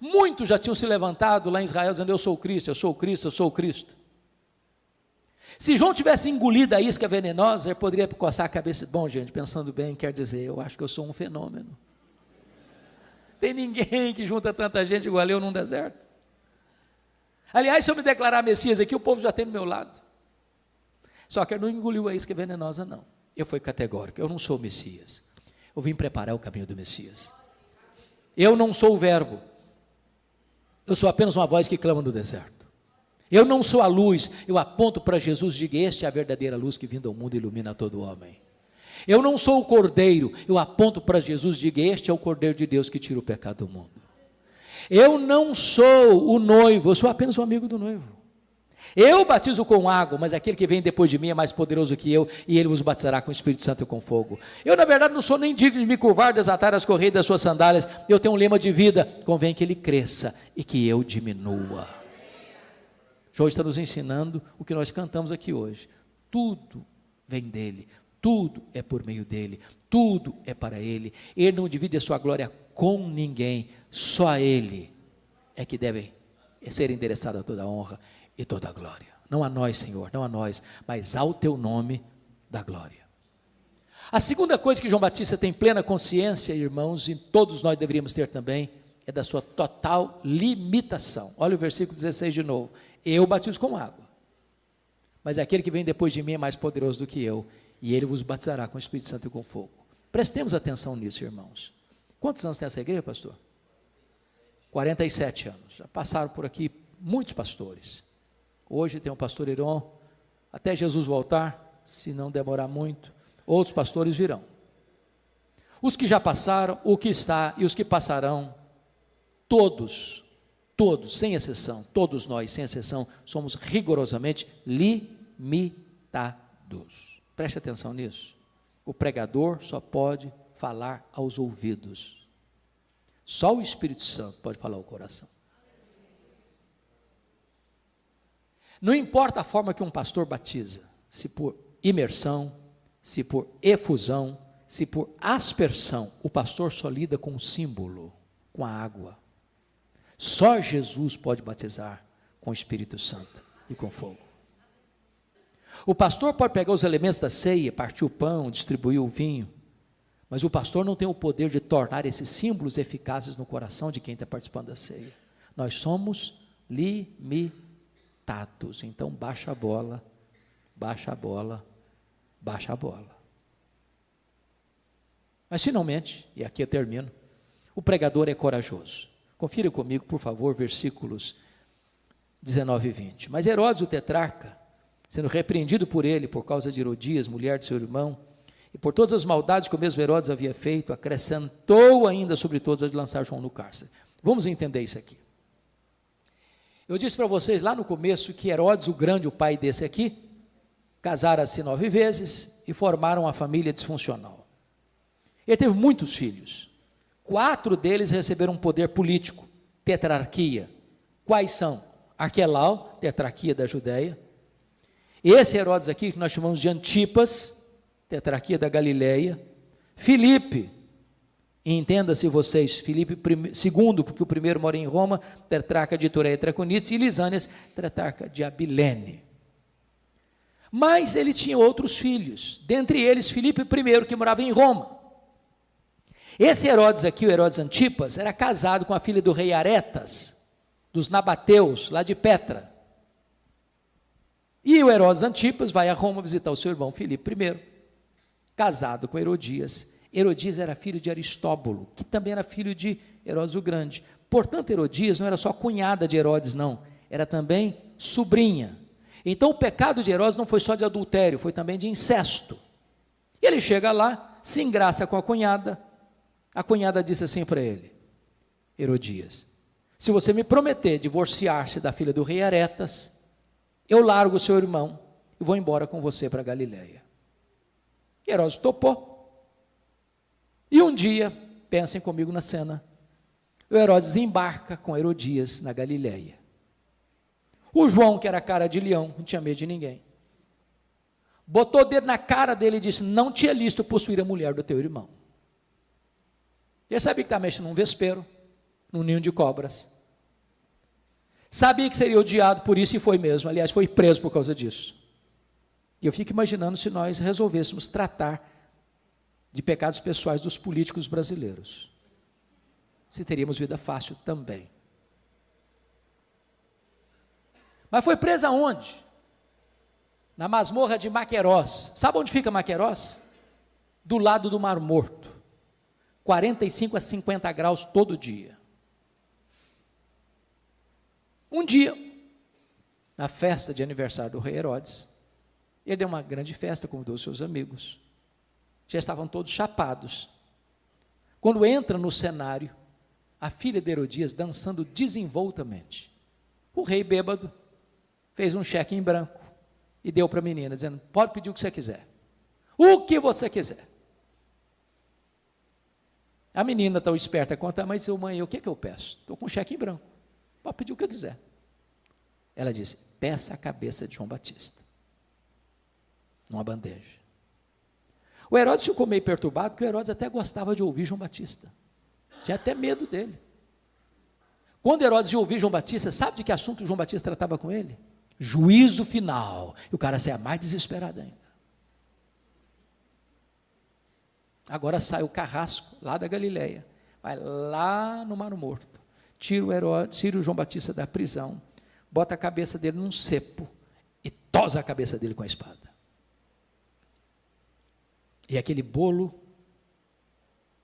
Muitos já tinham se levantado lá em Israel dizendo: eu sou o Cristo, eu sou o Cristo, eu sou o Cristo. Se João tivesse engolido a isca venenosa, ele poderia coçar a cabeça. Bom, gente, pensando bem, quer dizer, eu acho que eu sou um fenômeno. Tem ninguém que junta tanta gente igual eu num deserto. Aliás, se eu me declarar Messias aqui, o povo já tem do meu lado. Só que ele não engoliu a isca venenosa, não. Eu fui categórico: eu não sou o Messias. Eu vim preparar o caminho do Messias. Eu não sou o verbo. Eu sou apenas uma voz que clama no deserto. Eu não sou a luz, eu aponto para Jesus e digo: este é a verdadeira luz que vindo ao mundo ilumina todo homem. Eu não sou o cordeiro, eu aponto para Jesus e digo: este é o cordeiro de Deus que tira o pecado do mundo. Eu não sou o noivo, eu sou apenas um amigo do noivo. Eu batizo com água, mas aquele que vem depois de mim é mais poderoso que eu, e ele vos batizará com o Espírito Santo e com fogo. Eu, na verdade, não sou nem digno de me curvar, desatar as correias das suas sandálias. Eu tenho um lema de vida: convém que ele cresça e que eu diminua. João está nos ensinando o que nós cantamos aqui hoje. Tudo vem dele, tudo é por meio dele, tudo é para ele. Ele não divide a sua glória com ninguém, só a ele é que deve ser endereçada toda a honra e toda a glória. Não a nós, Senhor, não a nós, mas ao teu nome da glória. A segunda coisa que João Batista tem plena consciência, irmãos, e todos nós deveríamos ter também, é da sua total limitação. Olha o versículo 16 de novo: eu batizo com água, mas aquele que vem depois de mim é mais poderoso do que eu, e ele vos batizará com o Espírito Santo e com fogo. Prestemos atenção nisso, irmãos. Quantos anos tem essa igreja, pastor? 47 anos. Já passaram por aqui muitos pastores. Hoje tem o pastor Iron, até Jesus voltar, se não demorar muito, outros pastores virão. Os que já passaram, o que está e os que passarão, todos, sem exceção, todos nós, sem exceção, somos rigorosamente limitados. Preste atenção nisso. O pregador só pode falar aos ouvidos. Só o Espírito Santo pode falar ao coração. Não importa a forma que um pastor batiza, se por imersão, se por efusão, se por aspersão, o pastor só lida com o símbolo, com a água. Só Jesus pode batizar com o Espírito Santo e com fogo. O pastor pode pegar os elementos da ceia, partir o pão, distribuir o vinho, mas o pastor não tem o poder de tornar esses símbolos eficazes no coração de quem está participando da ceia. Nós somos limitados. Então baixa a bola, baixa a bola, baixa a bola. Mas finalmente, e aqui eu termino, o pregador é corajoso. Confira comigo, por favor, versículos 19 e 20. Mas Herodes, o tetrarca, sendo repreendido por ele por causa de Herodias, mulher de seu irmão, e por todas as maldades que o mesmo Herodes havia feito, acrescentou ainda sobre todas a de lançar João no cárcere. Vamos entender isso aqui. Eu disse para vocês lá no começo que Herodes, o grande, o pai desse aqui, casaram-se 9 vezes e formaram uma família disfuncional. Ele teve muitos filhos. 4 deles receberam um poder político, tetrarquia. Quais são? Arquelau, tetrarquia da Judéia. Esse Herodes aqui, que nós chamamos de Antipas, tetrarquia da Galileia. Filipe, entenda-se vocês, Filipe II, porque o primeiro mora em Roma, tetrarca de Itureia e Traconites, e Lisânias, tetrarca de Abilene. Mas ele tinha outros filhos, dentre eles Filipe I, que morava em Roma. Esse Herodes aqui, o Herodes Antipas, era casado com a filha do rei Aretas, dos Nabateus, lá de Petra. E o Herodes Antipas vai a Roma visitar o seu irmão Filipe I, casado com Herodias. Herodias era filho de Aristóbulo, que também era filho de Herodes o Grande. Portanto, Herodias não era só cunhada de Herodes, não, era também sobrinha. Então, o pecado de Herodes não foi só de adultério, foi também de incesto. E ele chega lá, se engraça com a cunhada disse assim para ele: Herodias, se você me prometer divorciar-se da filha do rei Aretas, eu largo o seu irmão e vou embora com você para Galiléia. Herodes topou. E um dia, pensem comigo na cena, o Herodes embarca com Herodias na Galiléia. O João, que era cara de leão, não tinha medo de ninguém, botou o dedo na cara dele e disse: não te é lícito possuir a mulher do teu irmão. Ele sabia que estava mexendo num vespeiro, num ninho de cobras. Sabia que seria odiado por isso e foi mesmo. Aliás, foi preso por causa disso. E eu fico imaginando se nós resolvêssemos tratar de pecados pessoais dos políticos brasileiros. Se teríamos vida fácil também. Mas foi preso aonde? Na masmorra de Maquerós. Sabe onde fica Maquerós? Do lado do Mar Morto. 45 a 50 graus todo dia. Um dia, na festa de aniversário do rei Herodes, ele deu uma grande festa, convidou seus amigos. Já estavam todos chapados. Quando entra no cenário, a filha de Herodias dançando desenvoltamente. O rei bêbado fez um cheque em branco e deu para a menina, dizendo: pode pedir o que você quiser. O que você quiser. A menina tão esperta conta: mas mãe, o que é que eu peço? Estou com um cheque em branco, pode pedir o que eu quiser. Ela disse: peça a cabeça de João Batista, numa bandeja. O Herodes ficou meio perturbado, porque o Herodes até gostava de ouvir João Batista, tinha até medo dele. Quando Herodes ia ouvir João Batista, sabe de que assunto João Batista tratava com ele? Juízo final, e o cara saia mais desesperado ainda. Agora sai o carrasco lá da Galileia, vai lá no Mar Morto, tira o João Batista da prisão, bota a cabeça dele num cepo e tosa a cabeça dele com a espada. E aquele bolo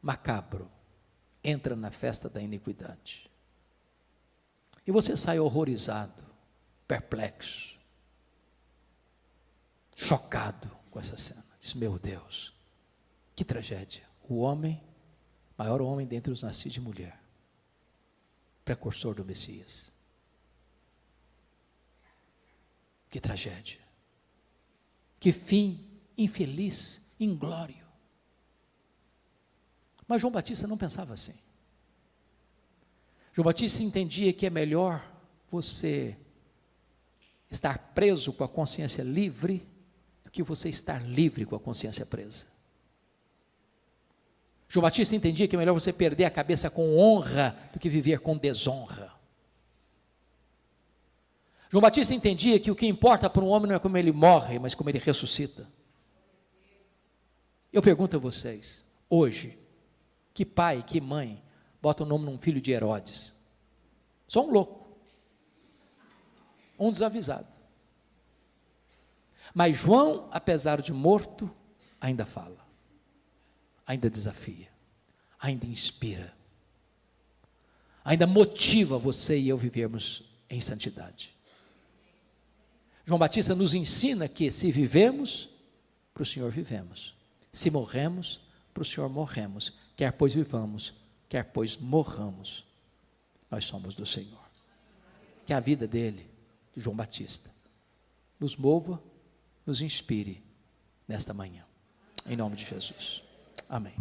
macabro entra na festa da iniquidade. E você sai horrorizado, perplexo, chocado com essa cena. Diz: meu Deus, que tragédia. O homem, maior homem dentre os nascidos de mulher, precursor do Messias. Que tragédia. Que fim infeliz, inglório. Mas João Batista não pensava assim. João Batista entendia que é melhor você estar preso com a consciência livre do que você estar livre com a consciência presa. João Batista entendia que é melhor você perder a cabeça com honra do que viver com desonra. João Batista entendia que o que importa para um homem não é como ele morre, mas como ele ressuscita. Eu pergunto a vocês, hoje, que pai, que mãe bota o nome num filho de Herodes? Só um louco, um desavisado. Mas João, apesar de morto, ainda fala, ainda desafia, ainda inspira, ainda motiva você e eu vivermos em santidade. João Batista nos ensina que se vivemos, para o Senhor vivemos, se morremos, para o Senhor morremos, quer pois vivamos, quer pois morramos, nós somos do Senhor. Que a vida dele, de João Batista, nos mova, nos inspire nesta manhã, em nome de Jesus, amém.